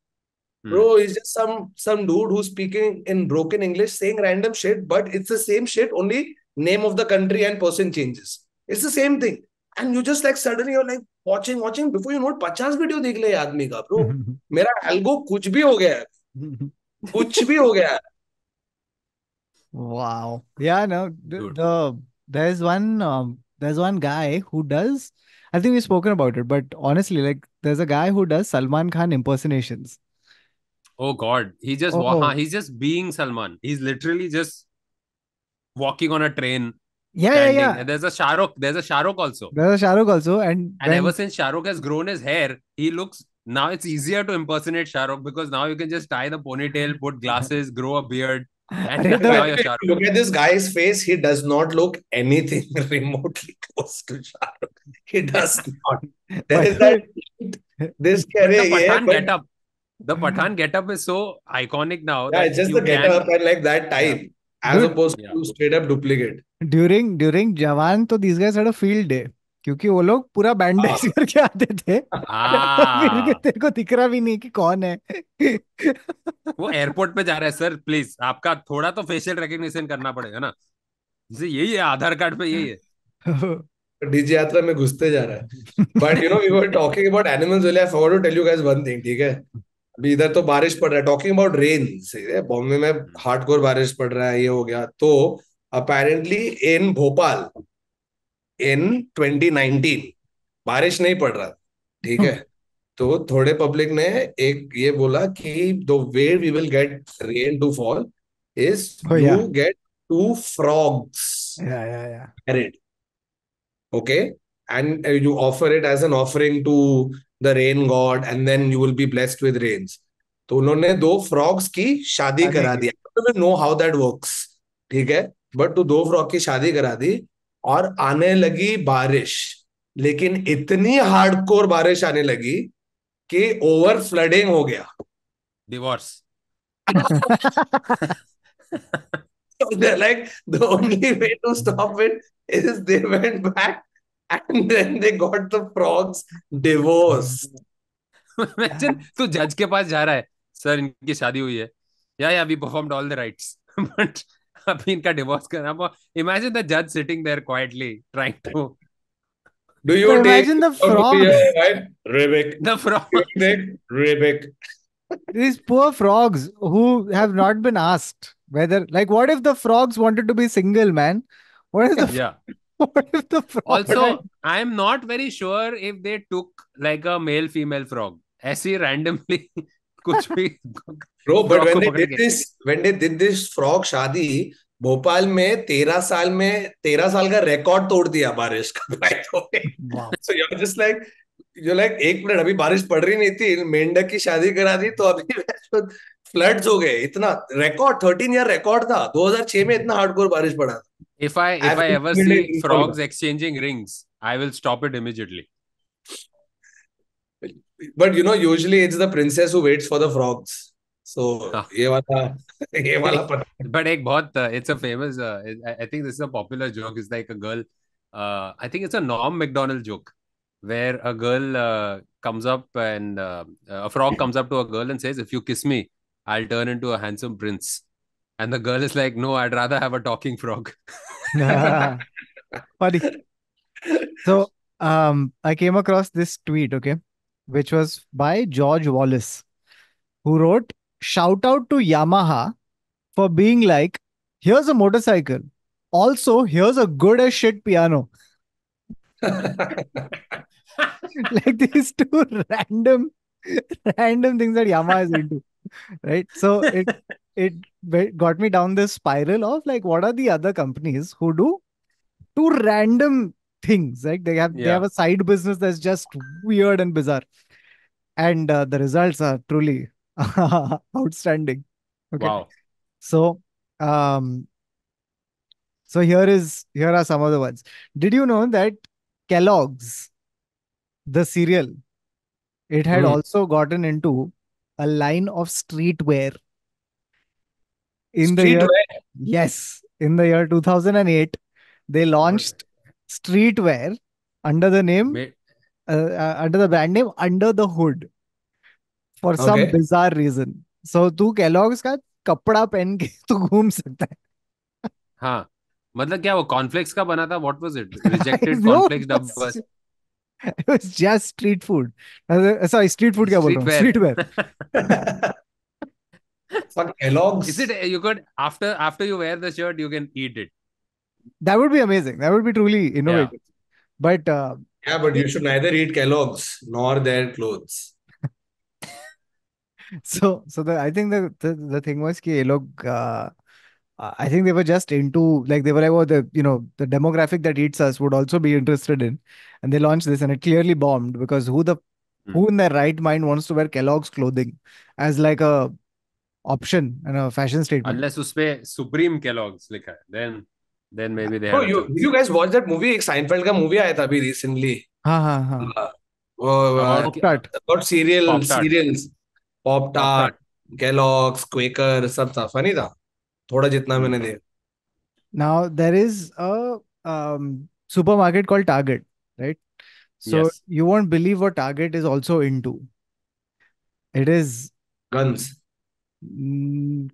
Bro, he's just some dude who's speaking in broken English, saying random shit, but it's the same shit, only name of the country and person changes. It's the same thing. And you just like suddenly you're like watching, before you know it, 50 video देख ले आदमी का, bro. मेरा algo कुछ भी हो गया है. कुछ भी हो गया है. Wow. Yeah, no, Dude. there's one guy who does, I think we've spoken about it, but honestly, like there's a guy who does Salman Khan impersonations. Oh God. He's Oh, just being Salman. He's literally just walking on a train, yeah. standing. And there's a Shah Rukh also. There's a Shah Rukh also, and And ever since Shah Rukh has grown his hair, he looks, now it's easier to impersonate Shah Rukh because now you can just tie the ponytail, put glasses, grow a beard, and अरे now तो you're Shah Rukh. Look at this guy's face. He does not look anything remotely close to Shah Rukh. He does not. There is that. This But the yeah, Pathan but getup, the Pathan getup is so iconic now yeah, that it's just you the get can. up and like that type, as dude, opposed Yeah. to straight up duplicate. during Jawan, तो these guys had a field day क्योंकि वो लोग पूरा bandage हाँ. करके आते थे. फिर Ah, तेरे को दिख रहा भी नहीं कि कौन है. वो एयरपोर्ट पे जा रहा है सर, प्लीज आपका थोड़ा तो फेशियल रिकग्निशन करना पड़ेगा ना. जैसे यही है आधार कार्ड पे, यही है. डीजे यात्रा में घुसते जा रहा है. But you know we were talking about animals earlier. I forgot to tell you guys one thing, ठीक है. अभी इधर तो बारिश पड़ रहा है. टॉकिंग अबाउट रेन, बॉम्बे में हार्डकोर बारिश पड़ रहा है, ये हो गया. तो अपेरेंटली इन भोपाल इन 2019 बारिश नहीं पड़ रहा, ठीक है. तो थोड़े पब्लिक ने एक ये बोला कि the way we will get rain to fall is Oh you yeah. Get 2 frogs Yeah. married, okay, and you offer it as an offering to the rain god and then you will be blessed with rains. तो उन्होंने 2 frogs की शादी शादी करा की. दी. I don't know how that works, ठीक है. But तो 2 frog की शादी करा दी और आने लगी बारिश. लेकिन इतनी हार्डकोर बारिश आने लगी कि ओवर फ्लडिंग हो गया. Divorce. So they're like, the only way to stop it is they went back and then they got the frogs divorced. Imagine तू जज के पास जा रहा है, सर इनकी शादी हुई है, या we performed all the rites, but अभी इनका डिवोर्स करना. इमेजिन द जज sitting there quietly trying to. Do you So take imagine the from frogs. your wife? Rebek. The You frog. take Rebek. These poor frogs who have not been asked whether, like, what if the frogs wanted to be single, man? What if the Yeah. what if the frogs? Also, I am not very sure if they took like a male female frog. ऐसे randomly कुछ भी. Bro, but frog when को they पकड़ did के. this, when they did this frog shadi, Bhopal में 13 साल का record तोड़ दिया बारिश का भाई तो वाह। सो you're just like एक मिनट अभी बारिश पड़ रही नहीं थी मेंढक की शादी करा दी तो अभी फ्लड्स हो गए इतना रिकॉर्ड 13 ईयर रिकॉर्ड था 2006 में इतना हार्डकोर बारिश पड़ा था If I average ever minute see frogs exchanging rings, I will stop it immediately. But usually it's the princess who waits for the frogs so हाँ. ये वाला ये वाला एक पता but एक बहुत it's a famous I think this is a popular joke. It's like a girl, I think it's a Norm Macdonald joke where a girl comes up and a frog comes up to a girl and says, if you kiss me, I'll turn into a handsome prince. And the girl is like, no, I'd rather have a talking frog. Funny. So, I came across this tweet, okay, which was by George Wallace, who wrote, "Shout out to Yamaha for being like, here's a motorcycle. Also, here's a good as shit piano." Like these two random things that Yamaha is into, right? So it got me down this spiral of like, what are the other companies who do two random things? Like they have Yeah. a side business that's just weird and bizarre, and the results are truly outstanding. Okay, Wow. so um, so here are some of the ones. Did you know that Kellogg's, the cereal, it had Hmm. also gotten into a line of streetwear in the year, Streetwear. yes, in the year 2008. They launched streetwear under the name, May- under the brand name Under the Hood for some Okay. bizarre reason. So तू Kellogg's का कपड़ा पहन के तू घूम सकता है. हाँ. मतलब क्या वो कॉर्नफ्लेक्स का बना था? What was it? I Rejected know cornflakes डब्बा. it was just street food. Sorry, street food क्या बोल रहा हूँ? Streetwear. Streetwear. Fuck Is it Kellogg's. you could after you wear the shirt you can eat it? That would be amazing. That would be truly Yeah. innovative. But Yeah, but you should neither eat Kellogg's nor their clothes. so I think the thing was कि ये लोग I think they were just into, like, they were like, oh, the demographic that eats us would also be interested in, and they launched this, and it clearly bombed because Hmm. who in their right mind wants to wear Kellogg's clothing as like a option and a fashion statement? Unless उसपे Supreme Kellogg's लिखा है, then maybe they Bro, had a did chance. you guys watch that movie? एक Seinfeld का movie आया था अभी recently. हाँ हाँ हाँ. वो Pop-Tart. about Pop-Tart. cereals, Pop Tart, Pop-Tart. Kellogg's, Quaker, सब था. Funny था. थोड़ा जितना Hmm. मैंने देखा. Now there is a supermarket called Target, right? So Yes. you won't believe what Target is also into. It is Guns. mm,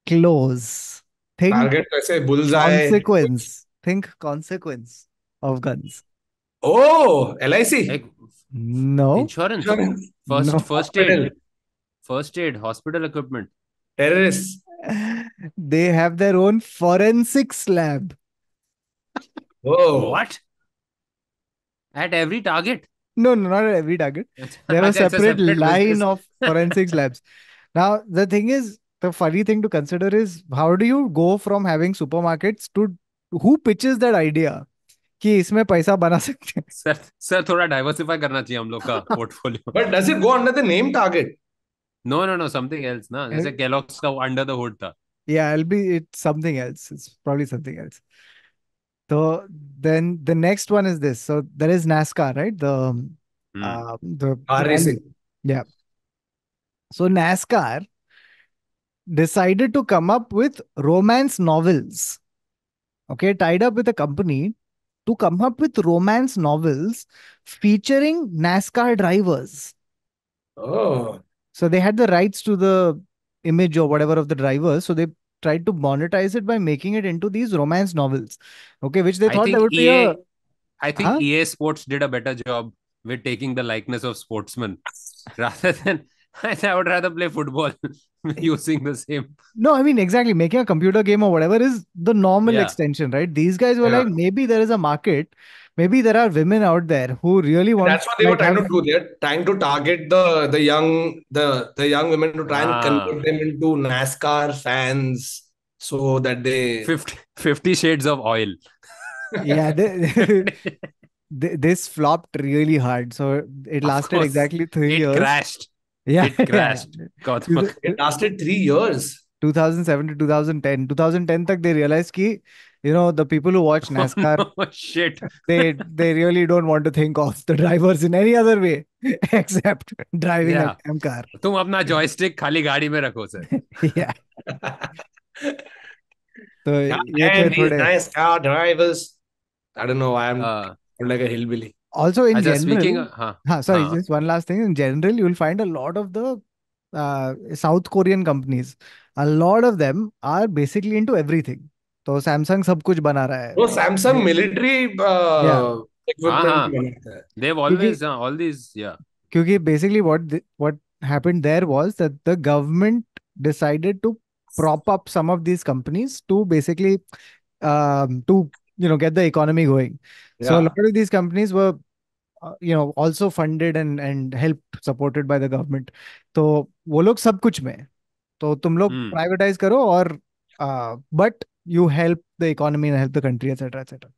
close. Think Target कैसे bullseye. consequence. Think consequence of guns. Oh, LIC. Like No, insurance, Insurance. no. first aid, Hospital. hospital equipment. Terrorists. They have their own forensics lab. Oh. What? At every Target? No, no, not at every Target. They have a अच्छा, it's a separate separate line business. of forensics labs. Now, the thing is, the funny thing to consider is how do you go from having supermarkets to who pitches that idea कि इसमें पैसा बना सकते हैं? Sir थोड़ा diversify करना चाहिए हम लोग का portfolio. But does it go under the name Target? No, something else ना. जैसे Kellogg's का अंडर द हुड था. Yeah, it's something else. It's probably something else. So then the next one is this. So there is NASCAR, right? The Car rally. racing. Yeah. So NASCAR decided to come up with romance novels. Okay, tied up with a company to come up with romance novels featuring NASCAR drivers. Oh. So they had the rights to the image or whatever of the drivers. So they tried to monetize it by making it into these romance novels. Okay, which they I thought there think would be a. I think Huh? EA Sports did a better job with taking the likeness of sportsmen rather than I would rather play football using the same. No, I mean, exactly. Making a computer game or whatever is the normal Yeah. extension, right? These guys were Yeah. like, maybe there is a market. Maybe there are women out there who really want. That's what they were like, trying have. to do. They're trying to target the young women to try and Ah, convert them into NASCAR fans. so that they 50 shades of oil. Yeah, this flopped really hard. So it Of lasted course, exactly 3 years. crashed. Yeah, It yeah, crashed. yeah. Gautam. it lasted 3 years. 2007 to 2010. 2010 tak they realized ki, the people who watch Oh NASCAR, no, shit. they really don't want to think of the drivers in any other way except driving a Yeah. damn car. तुम अपना joystick खाली गाड़ी में रखो sir. Yeah. तो ये थे And these थोड़े. nice car drivers. I don't know why I'm Uh, like a hillbilly. Also in अच्छा, speaking, general, हाँ sorry, हाँ. just one last thing. In general, you'll find a lot of the South Korean companies. A lot of them are basically into everything. तो Samsung सब कुछ बना रहा है. वो Samsung military Yeah. हाँ equipment हाँ. बनाता है. They've क्योंकि always all these, yeah. क्योंकि basically what happened there was that the government decided to prop up some of these companies to basically to get the economy going. So a Yeah. lot of these companies were also funded and helped supported by the government. तो वो लोग सब कुछ में हैं. तो तुम लोग Hmm. प्राइवेटाइज करो और but you help the economy and help the country, etc., etc.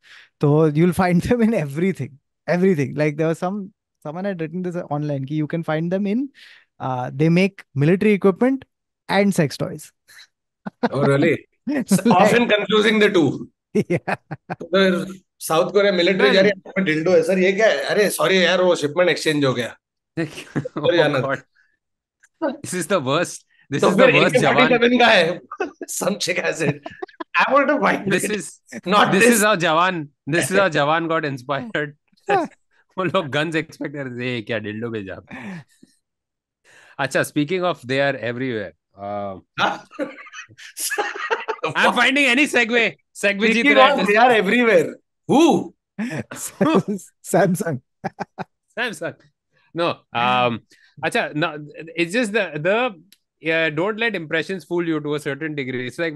So you'll find them in everything. Like there was someone had written this online कि you can find them in they make military equipment and sex toys. Oh, really? Like, Often confusing the two. yeah. तो south Korea military जा रही Man. है, dildo है sir, ये क्या है? अरे सॉरी यार, वो शिपमेंट एक्सचेंज हो गया. सॉरी Oh जाना God. This is the worst. This तो is the फिर worst Jawan. AK-47 का है. Some chick has it. I want to find This it. is Not this is this. how Jawan. This is how Jawan got inspired. वो लोग guns expect कर रहे थे, क्या dildo भेजा. अच्छा, speaking of they are everywhere. I'm finding any segue. Segue Jeet Speaking रहा है of, they just. are everywhere. Who? Samsung. Samsung. No. Acha, no, it's just don't let impressions fool you to a certain degree. It's like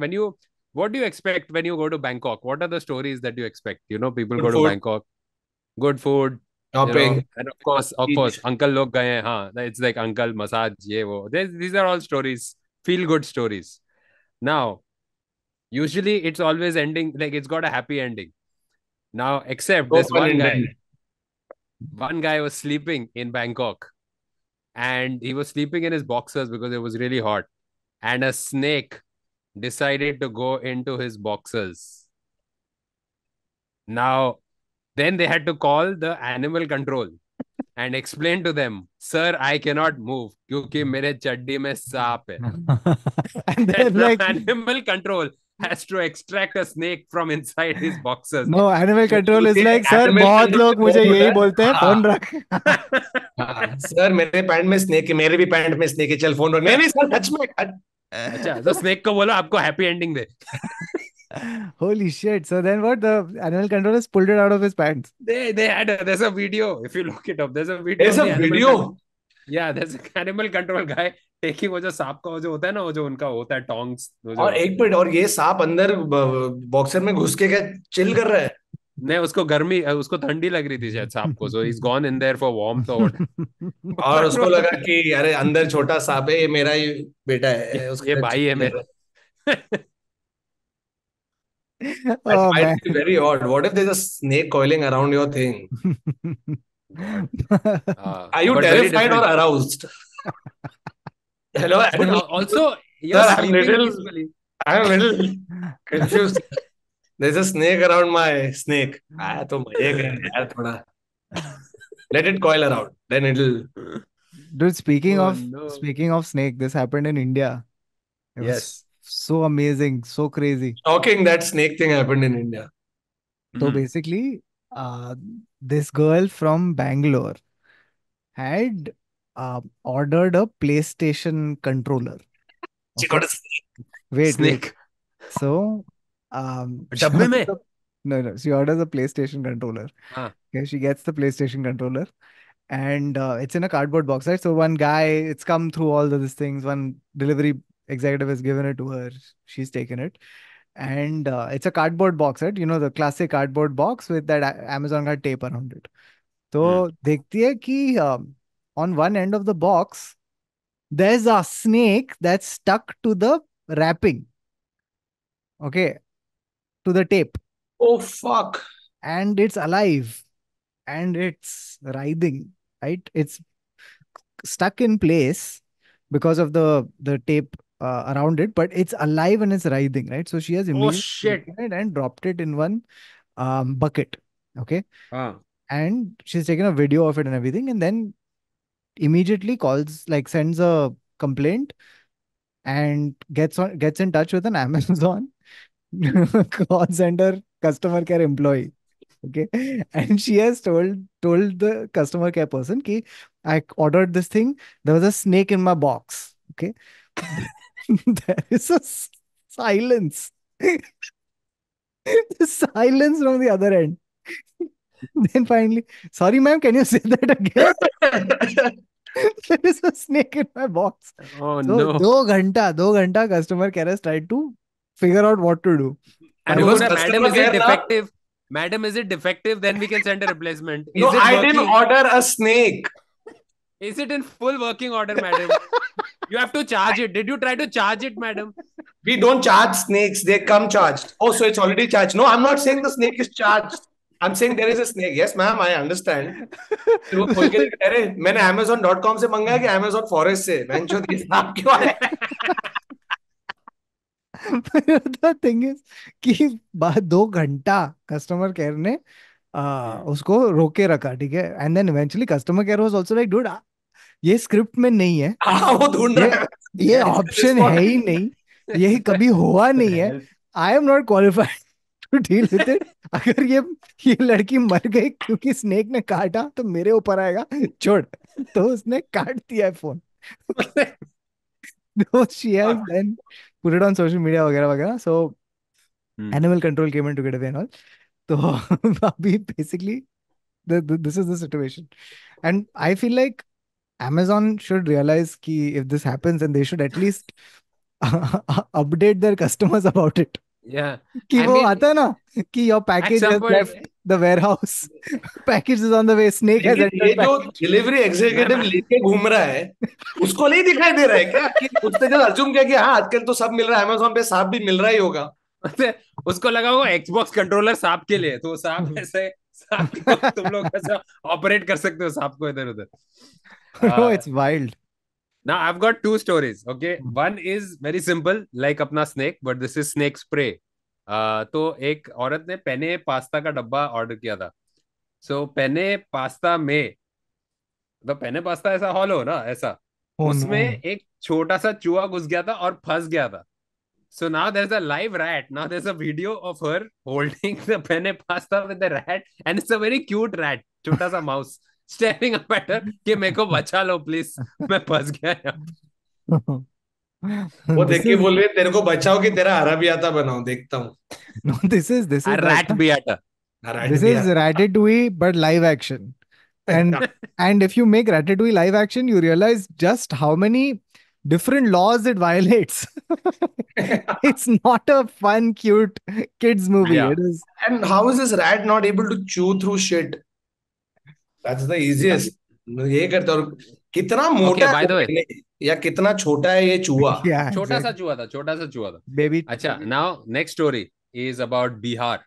what do you expect when you go to Bangkok? What are the stories that you expect? People Good go to food, Bangkok, good food, shopping, and of course, beach. uncle log gaye hain, हाँ, it's like uncle massage, ye wo. These are all stories, feel good stories. Now, usually it's always ending, like it's got a happy ending. Now, except No this pun intended. one guy was sleeping in Bangkok and he was sleeping in his boxers because it was really hot. And a snake decided to go into his boxers. Now, then they had to call the animal control and explain to them, sir, I cannot move क्योंकि मेरे चड्डी में सांप है. And then And the like animal control has to extract a snake from inside his boxers. no, animal control is ये like sir animal बहुत control लोग मुझे बहुत यही होता है. बोलते हैं फोन रख. हाँ, सर मेरे पैंट में स्नेक है, मेरे भी पैंट में स्नेक है, चल फोन रख. नहीं नहीं सर, टच में. अच्छा, तो स्नेक को बोलो आपको happy ending they. Holy shit. So then what? The animal controllers pulled it out of his pants. There's a video. If you look it up, there's a video. There's of a the animal video. Yeah, there's an animal control guy taking वो जो सांप का वो जो होता है ना, वो जो उनका होता है टोंग्स, वो और जो एक मिनट, और ये सांप अंदर बॉक्सर में घुस के क्या चिल कर रहा है? नहीं, उसको ठंडी लग रही थी शायद सांप को, so he's gone in there for warmth or और but उसको लगा कि अरे अंदर छोटा सांप है, ये मेरा ही बेटा है, ये उसके साथ भाई है चिल कर रहा मेरा. है. That Oh might man. be very odd. What if there's a snake coiling around your thing? God. Are you But very terrified or different. aroused? Hello, But animal. also, you're Sir, sleeping peacefully. I'm a little confused. There's a snake around my snake. आया तो मजे का है यार थोड़ा. Let it coil around. Then it'll. Dude, speaking Oh of no. speaking of snake, this happened in India. It was Yes. so amazing, so crazy. Shocking that snake thing happened in India. So Mhm. basically, this girl from Bangalore had ordered a PlayStation controller. She Okay. got a snake. Wait. Snake. So, she डब्बे में? orders no, she orders a PlayStation controller. हाँ. Okay, she gets the PlayStation controller, and it's in a cardboard box, right? So one guy, it's come through all of these things. One delivery executive has given it to her. She's taken it, and it's a cardboard box, right? The classic cardboard box with that Amazon का tape around it. तो देखती है कि on one end of the box, there's a snake that's stuck to the wrapping. okay, to the tape, Oh fuck. and it's alive and it's writhing, right? It's stuck in place because of the tape around it, but it's alive and it's writhing, right? So she has Oh immediately shit. taken it and dropped it in one bucket. Okay. Huh. And she's taken a video of it and everything, and then immediately calls, like sends a complaint and gets in touch with an Amazon call center customer care employee. Okay. And she has told the customer care person ki I ordered this thing. There was a snake in my box. Okay. There is a silence. Silence from the other end. Then finally, sorry ma'am, can you say that again? There is a snake in my box. Oh So no. दो घंटा customer care has tried to figure out what to do. And Because Madam, customer is it care now. defective? Madam, is it defective? Then we can send a replacement. No, Is it I didn't working? order a snake. Is it in full working order, madam? You have to charge it. Did you try to charge it, madam? We don't charge snakes. They come charged. Oh, so it's already charged. No, I'm not saying the snake is charged. I'm saying there is a snake. Yes, ma'am, I understand. फिर वो खोल के देखा, अरे मैंने Amazon.com से मंगाया कि Amazon Forest से बेंचो ये सांप क्यों आया The thing is कि बाद 2 घंटा कस्टमर केयर ने उसको रोके रखा, ठीक है. And then eventually customer care was also like, dude, ये स्क्रिप्ट में नहीं है, हाँ वो ढूंढ ये रहा है ये ऑप्शन है ही नहीं, यही कभी हुआ नहीं है. I am not qualified to deal with it. अगर ये लड़की मर गई क्योंकि स्नेक ने काटा तो मेरे ऊपर आएगा, छोड़. तो उसने काट दिया phone. So she has then put it on social media वगैरह वगैरह. So animal control came in to get away and all. तो अभी basically this is the situation. And I feel like Amazon should realize कि if this happens, and they should at least update their customers about it. Yeah. कि I वो mean, आता है ना कि your at package some has point, left the warehouse. Package is on the way. Snake has लेकिन ये entered जो package. Delivery executive ma'am, लेके घूम रहा है उसको नहीं दिखाई दे रहा है क्या कि उसने जो अज्यूम किया कि हाँ आजकल तो सब मिल रहा है Amazon पे सांप भी मिल रहा ही होगा उसको लगा होगा एक्सबॉक्स कंट्रोलर सांप के लिए, तो सांप ऐसे सांप को तुम लोग ऐसे ऑपरेट कर सकते हो सांप को इधर उधर. No, it's wild. Now I've got two stories. Okay, one is very simple, like अपना snake, but this is snake spray. तो एक औरत ने पेने पास्ता का डब्बा ऑर्डर किया था. सो पेने पास्ता में, तो पेने पास्ता ऐसा हॉलो ना ऐसा, Oh उसमें no. एक छोटा सा चूहा घुस गया था और फंस गया था. So now there's a live rat. Now there's a video of her holding the penne pasta with the rat, and it's a very cute rat, छोटा सा mouse, staring up at her कि मेरे को बचा लो please, मैं फंस गया यहाँ. वो देख This के is बोल रहे तेरे को बचाओ कि तेरा अरबियाता बनाऊं देखता हूँ no, this is that. rat भी आता. This is Ratatouille but live action. And if you make Ratatouille live action, you realize just how many different laws it violates. It's not a fun, cute kids movie. Yeah. It is. And how is this rat not able to chew through shit? That's the easiest. ये करता और कितना मोटा Okay, by the way, है या कितना छोटा है ये चूहा Yeah, छोटा सा exactly. चूहा था, छोटा सा चूहा था. Baby. अच्छा, now next story is about Bihar.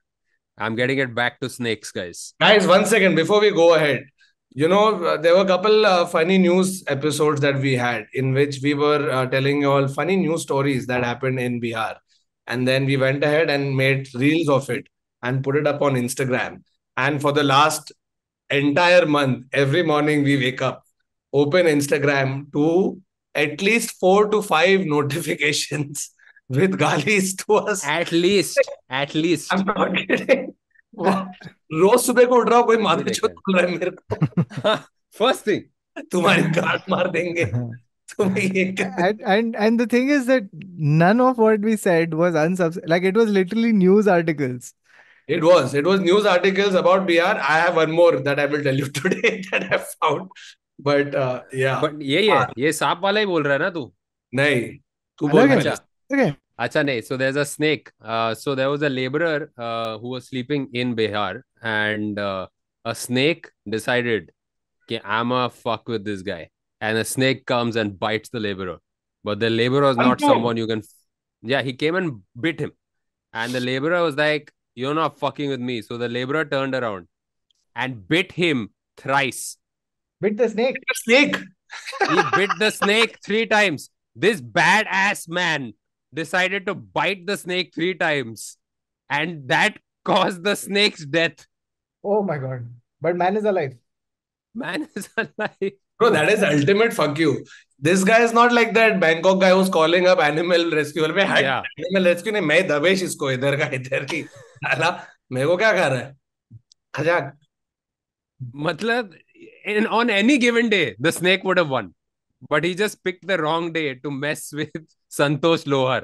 I'm getting it back to snakes, guys. Guys, 1 second before we go ahead. You know, there were a couple funny news episodes that we had in which we were telling you all funny news stories that happened in Bihar. And then we went ahead and made reels of it and put it up on Instagram. And for the last entire month, every morning we wake up, open Instagram to at least 4 to 5 notifications with galis to us. At least. I'm not kidding. रोज सुबह को उठ रहा हूँ कोई माथे चोट बोल रहा है मेरे को First thing. तुम्हारी गांड मार देंगे तुम्हें ये And the thing is that none of what we said was like it was literally news articles. It was news articles about Bihar. I have one more that I will tell you today that I found. But yeah. But यही है, ये सांप वाला ही बोल रहा है ना तू? नहीं तू बोल अलग है? पहले. Okay. अच्छा नहीं, so there's a snake. So there was a laborer who was sleeping in Bihar, and a snake decided कि I'm a fuck with this guy, and a snake comes and bites the laborer. But the laborer was not Confirm. someone you can. Yeah, he came and bit him. And the laborer was like, "You're not fucking with me." So the laborer turned around and bit him thrice. Bit the snake. Snake. He bit the snake 3 times. This badass man decided to bite the snake 3 times. And that caused the snake's death. Oh my God. But man is alive. Man is alive. Bro, that is ultimate fuck you. This guy is not like that Bangkok guy who's calling up animal rescue. मैं हट Yeah. animal rescue नहीं, मैं दबेश इसको इधर का इधर की साला मेरे को क्या कर रहा है खजाक. Matlab, on any given day, the snake would have won. But he just picked the wrong day to mess with Santosh Lohar.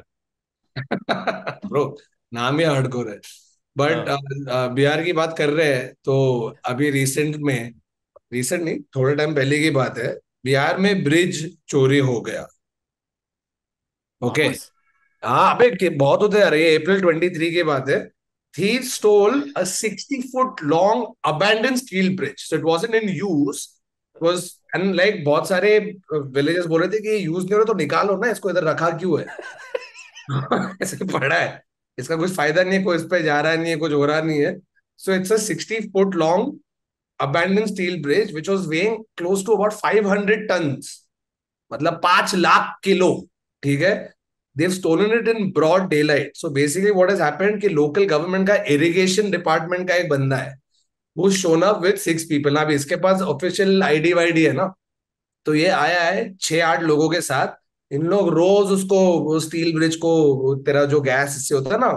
Bro, नाम ही हार्डकोर है. बट हाँ. बिहार की बात कर रहे हैं तो अभी रिसेंट नहीं, थोड़े टाइम पहले की बात है. बिहार में ब्रिज चोरी हो गया. ओके. वापस? हाँ अबे बहुत होते जा रही है. अप्रैल 23 की बात है. Thieves stole a 60-foot long abandoned steel bridge. So it wasn't in use. It was, and like बहुत सारे विलेजर्स बोल रहे थे कि यूज नहीं हो रहा तो निकालो ना इसको, इधर रखा क्यों है. ऐसे पड़ा है, इसका कुछ फायदा नहीं है, कोई इस पे जा रहा नहीं है, कुछ हो रहा नहीं है. So it's a 60-foot long abandoned steel bridge which was weighing close to about 500 tons. मतलब 5 लाख किलो. ठीक है. They've stolen it in broad daylight. So basically what has happened कि local government का irrigation department का एक बंदा है, वो shown up with 6 people. अब इसके पास ऑफिशियल आईडी वाईडी है ना, तो ये आया है 6-8 लोगों के साथ. इन लोग रोज उसको, वो स्टील ब्रिज को, तेरा जो गैस इससे होता है ना,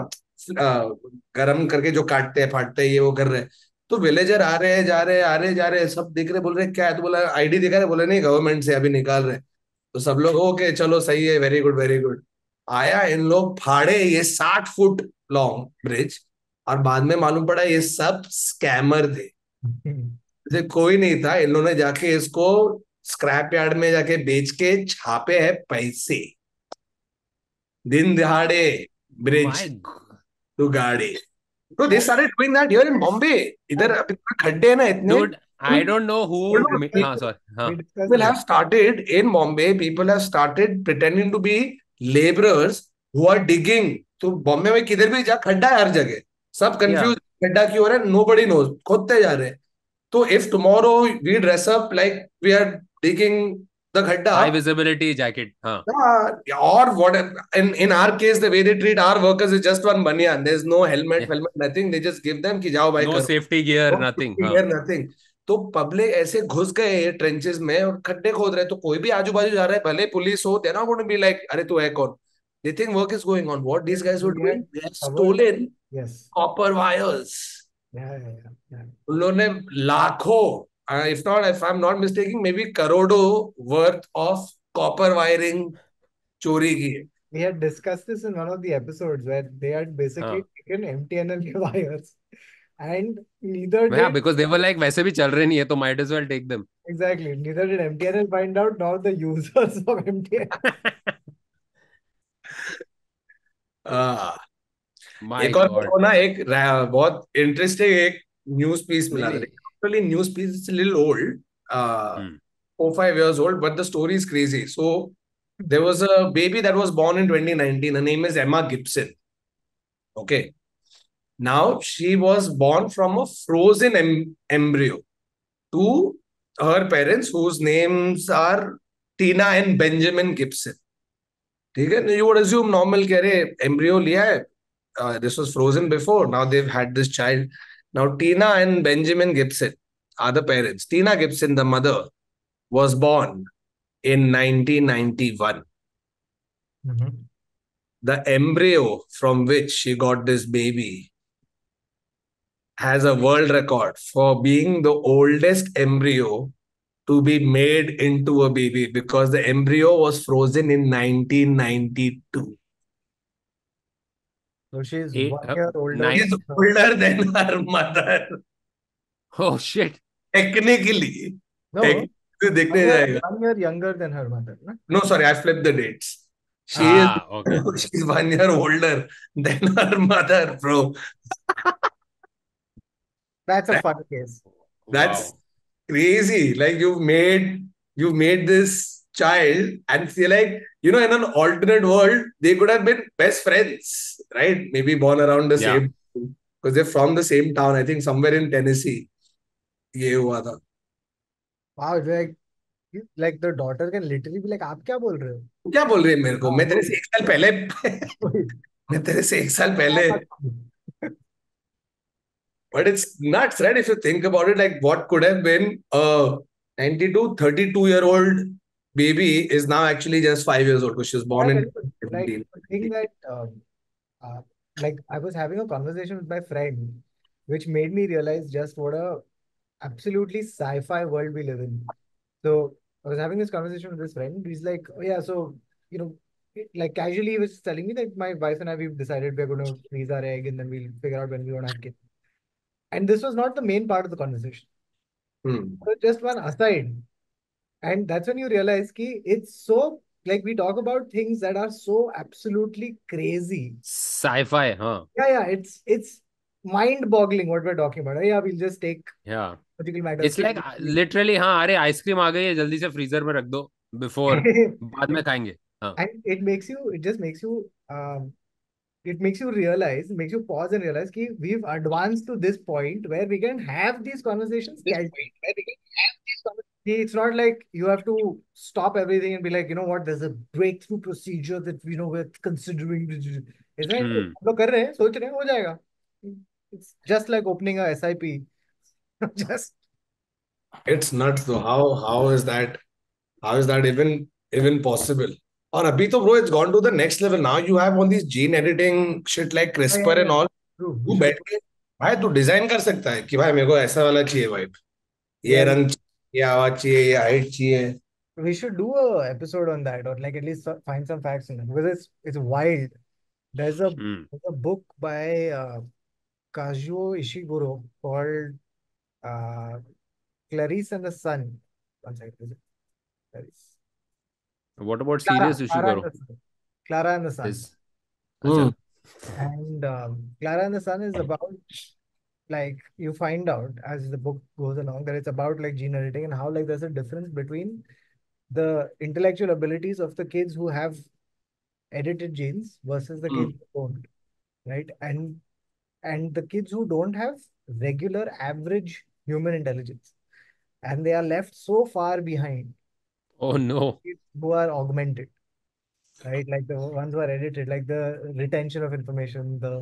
गर्म करके जो काटते हैं फाटते हैं, ये वो कर रहे हैं. तो विलेजर आ रहे हैं, जा रहे हैं, आ रहे जा रहे हैं, सब देख रहे, बोल रहे क्या है, तो बोला आईडी दिखा रहे, बोले नहीं गवर्नमेंट से अभी निकाल रहे. तो सब लोग ओके चलो सही है, वेरी गुड वेरी गुड. आया, इन लोग फाड़े ये 60 फुट लॉन्ग ब्रिज, और बाद में मालूम पड़ा ये सब स्कैमर थे. जैसे कोई नहीं था. इन लोगों ने जाके इसको स्क्रैप यार्ड में जाके बेच के छापे हैं पैसे. दिन दिहाड़े ब्रिज My God. टू गाड़ी. तो they started doing that here in Bombay. इधर अब इतना खड्डे हैं ना इतने. Dude, I don't know who. हाँ, sorry. हाँ. People have started in Bombay. People have started pretending to be laborers who are digging. तो बॉम्बे में किधर भी जा खड्डा है हर जगह. सब कंफ्यूज, खड्डा क्यों हो रहा है, nobody knows. खोदते जा रहे हैं. तो if tomorrow we dress up like we are digging the खड्डा, High visibility jacket. हाँ. or what, in our case the way they treat our workers is just one banyan. There's no helmet, nothing. They just give them कि जाओ भाई No करो. safety gear, No nothing. safety हाँ. gear, nothing. तो public ऐसे घुस गए ये ट्रेंचेस में और खड्डे खोद रहे. तो कोई भी आजू बाजू जा रहा है, भले पुलिस हो, they're not going to be like अरे तू है कौन. They think work is going on. What these guys were doing, they have stolen copper wires. उन लोगों ने लाखों, if I'm not mistaken, maybe करोड़ों worth of copper wiring चोरी की है. We had discussed this in one of the episodes where they had basically taken MTNL wires and neither Yeah, did, because they were like वैसे भी चल रहे नहीं है तो might as well take them. exactly, neither did MTNL find out, nor the users of MTNL. My एक और God. को ना एक बहुत इंटरेस्टिंग एक न्यूज पीस मिला. नहीं. Actually news piece is a little old, Hmm. 4-5 years old, but the story is crazy. So there was a baby that was born in 2019. Her name is Emma Gibson. Okay. Now she was born from a frozen embryo to her parents whose names are Tina and Benjamin Gibson. ठीक है. You would assume normal, कह रहे embryo लिया है. This was frozen before. Now they've had this child. Now Tina and Benjamin Gibson are the parents. Tina Gibson, the mother, was born in 1991. The embryo from which she got this baby has a world record for being the oldest embryo to be made into a baby, because the embryo was frozen in 1992. So she's Eight- 1 year older. nine- She's older than her mother. Oh shit. Technically. No, देखने जाएगा. 1 year younger than her mother. No? No, sorry, I flipped the dates. Okay. She's 1 year older than her mother, bro. That's a fun case. That's Wow. crazy. Like you've made this child, and feel like you know, in an alternate world, they could have been best friends, right? Maybe born around the Yeah. same, because they're from the same town. I think somewhere in Tennessee. ये हुआ था. Wow, like the daughter can literally be like, आप क्या बोल रहे हो? तू क्या बोल रही है मेरे को? हाँ, मैं तेरे से एक साल पहले वही। मैं तेरे से एक साल क्या पहले. बात कर- But it's nuts, right? If you think about it, like what could have been a 92, 32-year-old baby is now actually just 5 years old because she was born I'll tell in you, like 17. the thing that uh, like I was having a conversation with my friend, which made me realize just what a absolutely sci-fi world we live in. So I was having this conversation with this friend. He's like, oh yeah, so you know, like casually he was telling me that my wife and I we've decided we're going to freeze our egg and then we'll figure out when we want to have kids. And this was not the main part of the conversation. Hmm. So just one aside. And that's when you realize ki it's so like we talk about things that are so absolutely crazy. Sci-fi, huh? Yeah, it's mind-boggling what we're talking about. Yeah, we'll just take Yeah. logical matters. It's like literally, हाँ, अरे ice cream आ गई है, जल्दी से freezer में रख दो before बाद में खाएंगे. हाँ. And it just makes you it makes you realize, makes you pause and realize that we've advanced to this point where we can have these conversations casually. It's not like you have to stop everything and be like, you know what, there's a breakthrough procedure that we're considering. Isn't it? Hmm. हम लोग कर रहे हैं, सोच रहे हैं, हो जाएगा. It's just like opening a SIP. Just It's nuts though. How is that even possible? और अभी तो bro, it's gone to the next level. Now you have all these gene editing shit like oh, CRISPR and yeah. all. True. We तू should बैठ के भाई तू design कर सकता है कि भाई मेरे को ऐसा वाला चाहिए भाई. ये yeah, रंग चाहिए, ये आवाज चाहिए, ये हाइट चाहिए. we should do a episode on that or like at least find some facts in it because it's wild. There's a Hmm. there's a book by Kazuo Ishiguro called uh, Clarice and the Sun. One second, is it Clarice? What about Clara, serious issue Clara and करो? the Sun. Clara and the Sun. Is Hmm. अच्छा. And Clara and the Sun is about like you find out as the book goes along that it's about like gene editing and how like there's a difference between the intellectual abilities of the kids who have edited genes versus the kids Hmm. who don't, right? And the kids who don't have regular average human intelligence and they are left so far behind Oh no. kids who are augmented, right? Like the ones who are edited, like the retention of information, the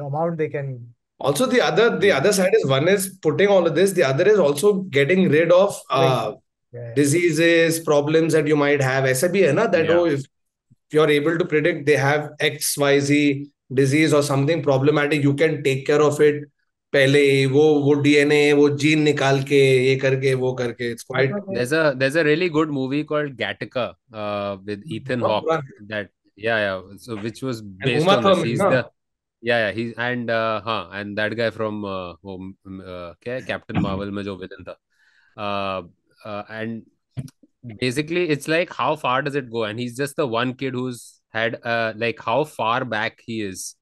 amount they can. Also, the other side is one is putting all of this. The other is also getting rid of Wait, yeah, diseases, problems that you might have. ऐसा भी है ना that Yeah. oh, if you're able to predict they have XYZ disease or something problematic, you can take care of it. पहले ही वो DNA वो gene निकाल के ये करके वो करके it's that's quite what they, There's a really good movie called Gattaca with Ethan बहुत Hawke पुराना. that yeah, so which was And based Uma on this. Thurman He's ना. the he's and that guy from क्या है Captain Marvel में जो villain था. And basically it's like how far does it go, and he's just the one kid who's had like how far back he is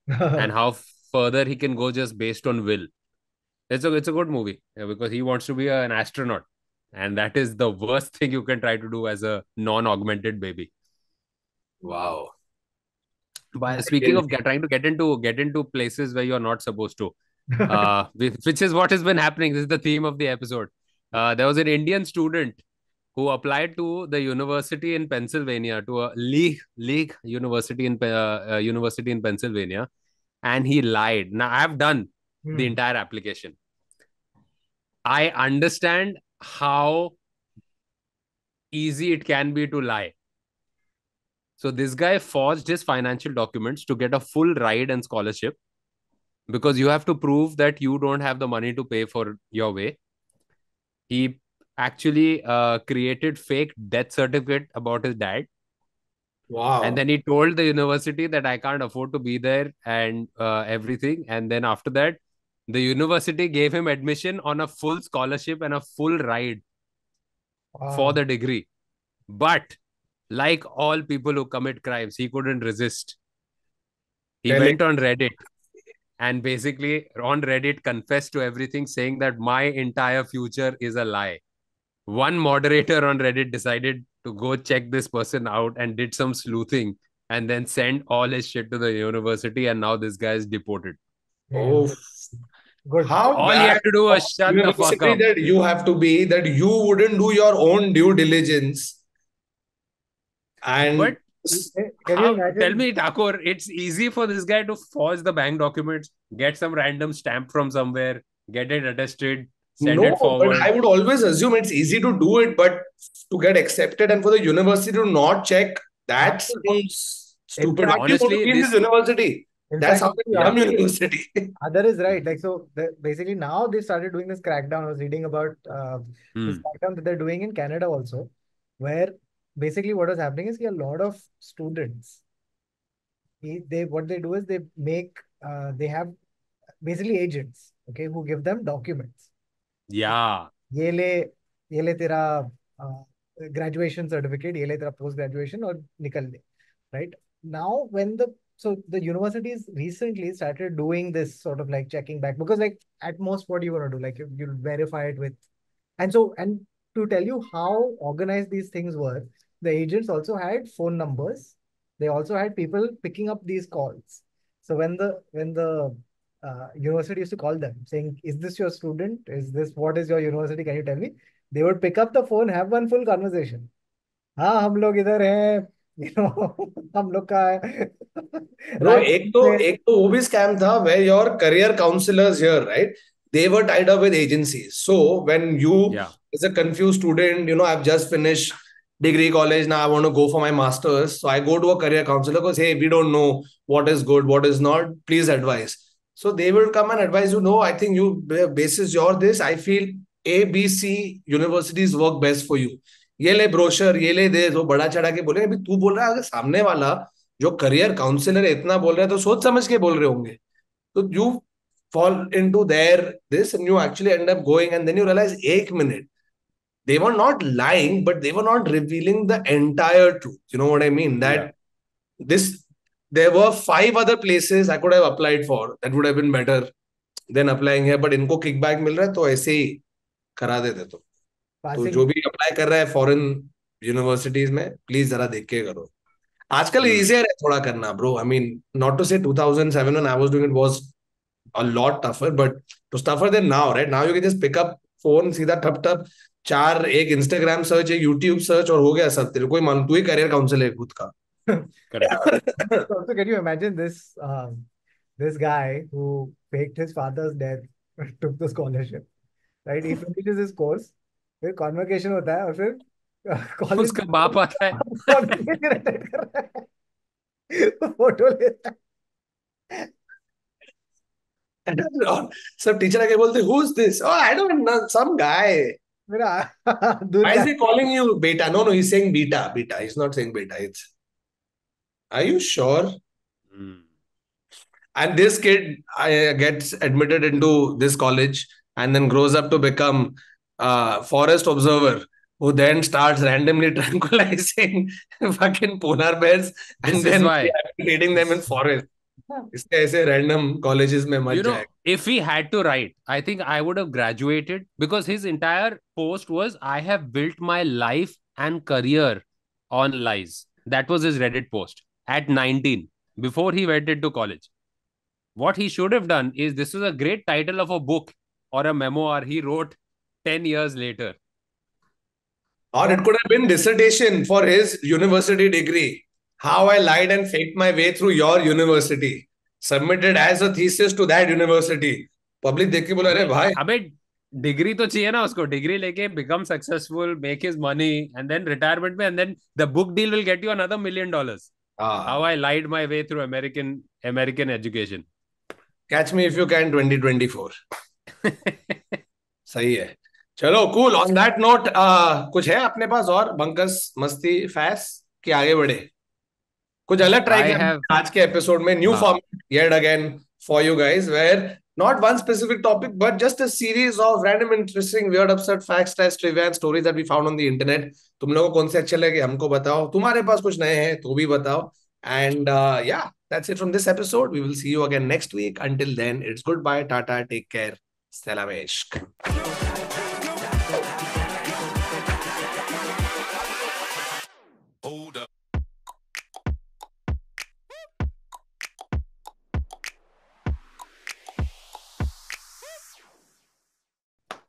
and how further he can go just based on will. It's a good movie, because he wants to be an astronaut, and that is the worst thing you can try to do as a non-augmented baby. Wow. By speaking of trying to get into places where you're not supposed to, which is what has been happening. This is the theme of the episode. There was an Indian student who applied to the university in Pennsylvania, to a league university in Pennsylvania, and he lied. Now I've done the hmm. entire application. I understand how easy it can be to lie. So this guy forged his financial documents to get a full ride and scholarship, because you have to prove that you don't have the money to pay for your way. He actually created fake death certificate about his dad, and Wow. then he told the university that I can't afford to be there and everything. And then after that, the university gave him admission on a full scholarship and a full ride for Wow. the degree. But like all people who commit crimes, he couldn't resist. He Telling. went on Reddit and basically on Reddit confessed to everything, saying that my entire future is a lie. one moderator on Reddit decided to go check this person out and did some sleuthing and then send all his shit to the university, and now this guy is deported. Oh, Good. how All he bad had to do of was shut the fuck university up. that you have to be that you wouldn't do your own due diligence and But Can you imagine? tell me, Thakur, it's easy for this guy to forge the bank documents, get some random stamp from somewhere, get it attested, send no, it but forward. I would always assume it's easy to do it, but to get accepted and for the university to not check, that sounds stupid. fact, Why do you want honestly, to be in this university? In That's fact, how they become university. Other is right. Like, so basically now they started doing this crackdown. I was reading about this crackdown that they're doing in Canada also, where basically what was happening is a lot of students, what they do is they make, they have basically agents, okay, who give them documents. Yeah. ये ले तेरा graduation certificate, ये ले तेरा post graduation और निकल ले, right? Now when the universities recently started doing this sort of like checking back, because like at most what do you want to do, like you verify it with, and to tell you how organized these things were, the agents also had phone numbers, they also had people picking up these calls. So when the university used to call them saying, is this your student, what is your university, can you tell me, they would pick up the phone, have one full conversation. हाँ हम लोग इधर हैं, हम लोग का है. Bro, एक तो वो भी scam था where your career counselors here, right? They were tied up with agencies. So when you, as a confused student, I've just finished degree college, now I want to go for my masters. So I go to a career counselor because, hey, we don't know what is good, what is not. Please advise. So they will come and advise you. No, I think you basis your this. I feel A, B, C universities work best for you. ये ले brochure, ये ले दे, तो बड़ा चढ़ा के बोले. अभी तू बोल रहा है, अगर सामने वाला जो करियर काउंसलर इतना बोल रहा है तो सोच समझ के बोल रहे होंगे. तो you fall into their this and you actually end up going and then you realize 1 minute they were not lying but they were not revealing the entire truth. You know what I mean? That this there were 5 other places I could have applied for that would have been better than applying here, but इनको kickback मिल रहा है तो ऐसे ही करा देते. तो जो भी अप्लाई कर रहा है फॉरेन यूनिवर्सिटीज में प्लीज जरा देख के करो. आजकल इजियर है थोड़ा करना, bro. I mean not to say 2007 when I was doing it was a lot tougher, but it was tougher than now, right? Now you can just pick up phone, सीधा ठप ठप चार, एक इंस्टाग्राम सर्च, एक YouTube search और हो गया सब. तेरे कोई मान, तू ही करियर काउंसलर है खुद का. So can you imagine this guy who faked his father's death, took the scholarship, right? He finishes his course, फिर कॉन्वोकेशन होता है और फिर कॉलेज उसका बाप आता है, फोटो लेता है. सब टीचर आके बोलते who is this? Oh, I don't know, some guy. Why is he calling you beta? No, he's saying beta. He's not saying beta. Are you sure? And this kid gets admitted into this college and then grows up to become a forest observer who then starts randomly tranquilizing fucking polar bears and then feeding them in forest. इसके ऐसे random colleges में मत जाए. If he had to write, I think I would have graduated, because his entire post was, I have built my life and career on lies. That was his Reddit post at 19 before he went into college. What he should have done is, this was a great title of a book or a memoir he wrote 10 years later. Or it could have been dissertation for his university degree. How I lied and faked my way through your university. Submitted as a thesis to that university. Public देख के बोला, अरे भाई अबे degree तो चाहिए ना उसको. डिग्री लेके become successful, make his money, and then retirement में, and then the book deal will get you another $1 million. How I lied my way through American education. Catch me if you can 2024. सही है. चलो, cool. On that note, कुछ है अपने पास और बंकस मस्ती फैस कि आगे बढ़े? कुछ अलग ट्राई किया आज के एपिसोड में. New format yet again for you guys, where not one specific topic but just a series of random, interesting, weird, absurd facts, stats, trivia and stories that we found on the internet. तुम लोगों को कौन से अच्छे लगे हमको बताओ. तुम्हारे पास कुछ नए हैं तो भी बताओ. And yeah, that's it from this episode. We will see you again next week. Until then, it's goodbye, tata, take care, Stella Meshk.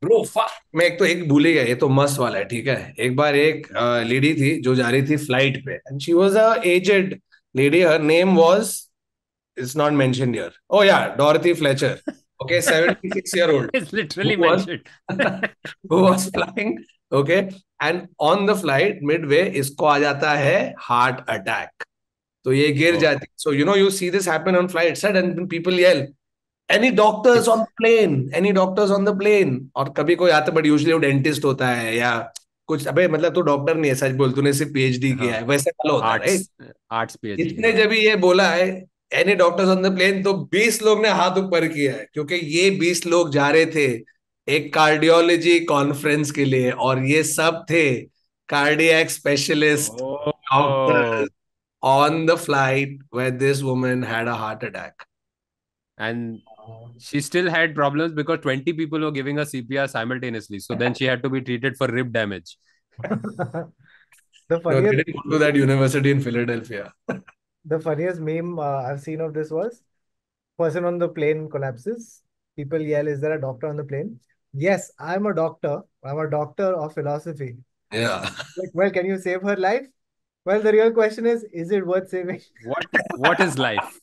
Bro मैं एक तो एक भूल ही गया, ये तो मस्त वाला है, ठीक है। एक बार एक लेडी थी जो जा रही थी फ्लाइट पे, and she was a aged lady, her name was, it's not mentioned here, oh yeah, Dorothy Fletcher, okay, 76 year old, It's who literally was mentioned. who was flying, okay, and on the flight midway इसको आ जाता है heart attack, तो ये गिर Oh, जाती, so you see this happen on flights, right? And people yell, any doctors on it's the plane, any doctors on the plane, और कभी कोई आता, बट यूजुअली वो डेंटिस्ट होता है या कुछ, अबे मतलब तू डॉक्टर नहीं है, सच बोल, तूने सिर्फ पीएचडी किया हाँ, है, वैसे वाला होता है, राइट? आर्ट्स पीएचडी, इसने हाँ. जब ये बोला है any doctors on the plane, तो 20 लोग ने हाथ ऊपर किया है, क्योंकि ये 20 लोग जा रहे थे एक कार्डियोलॉजी कॉन्फ्रेंस के लिए, और ये सब थे cardiac specialist Oh, doctors on the flight where this woman had a heart attack. and she still had problems because 20 people were giving her CPR simultaneously. So then she had to be treated for rib damage. The No, they funniest, didn't go to that university in Philadelphia. the funniest meme I've seen of this was person on the plane collapses. People yell, "Is there a doctor on the plane?" Yes, I'm a doctor. I'm a doctor of philosophy. Yeah. Like, well, can you save her life? Well, the real question is it worth saving? What is life?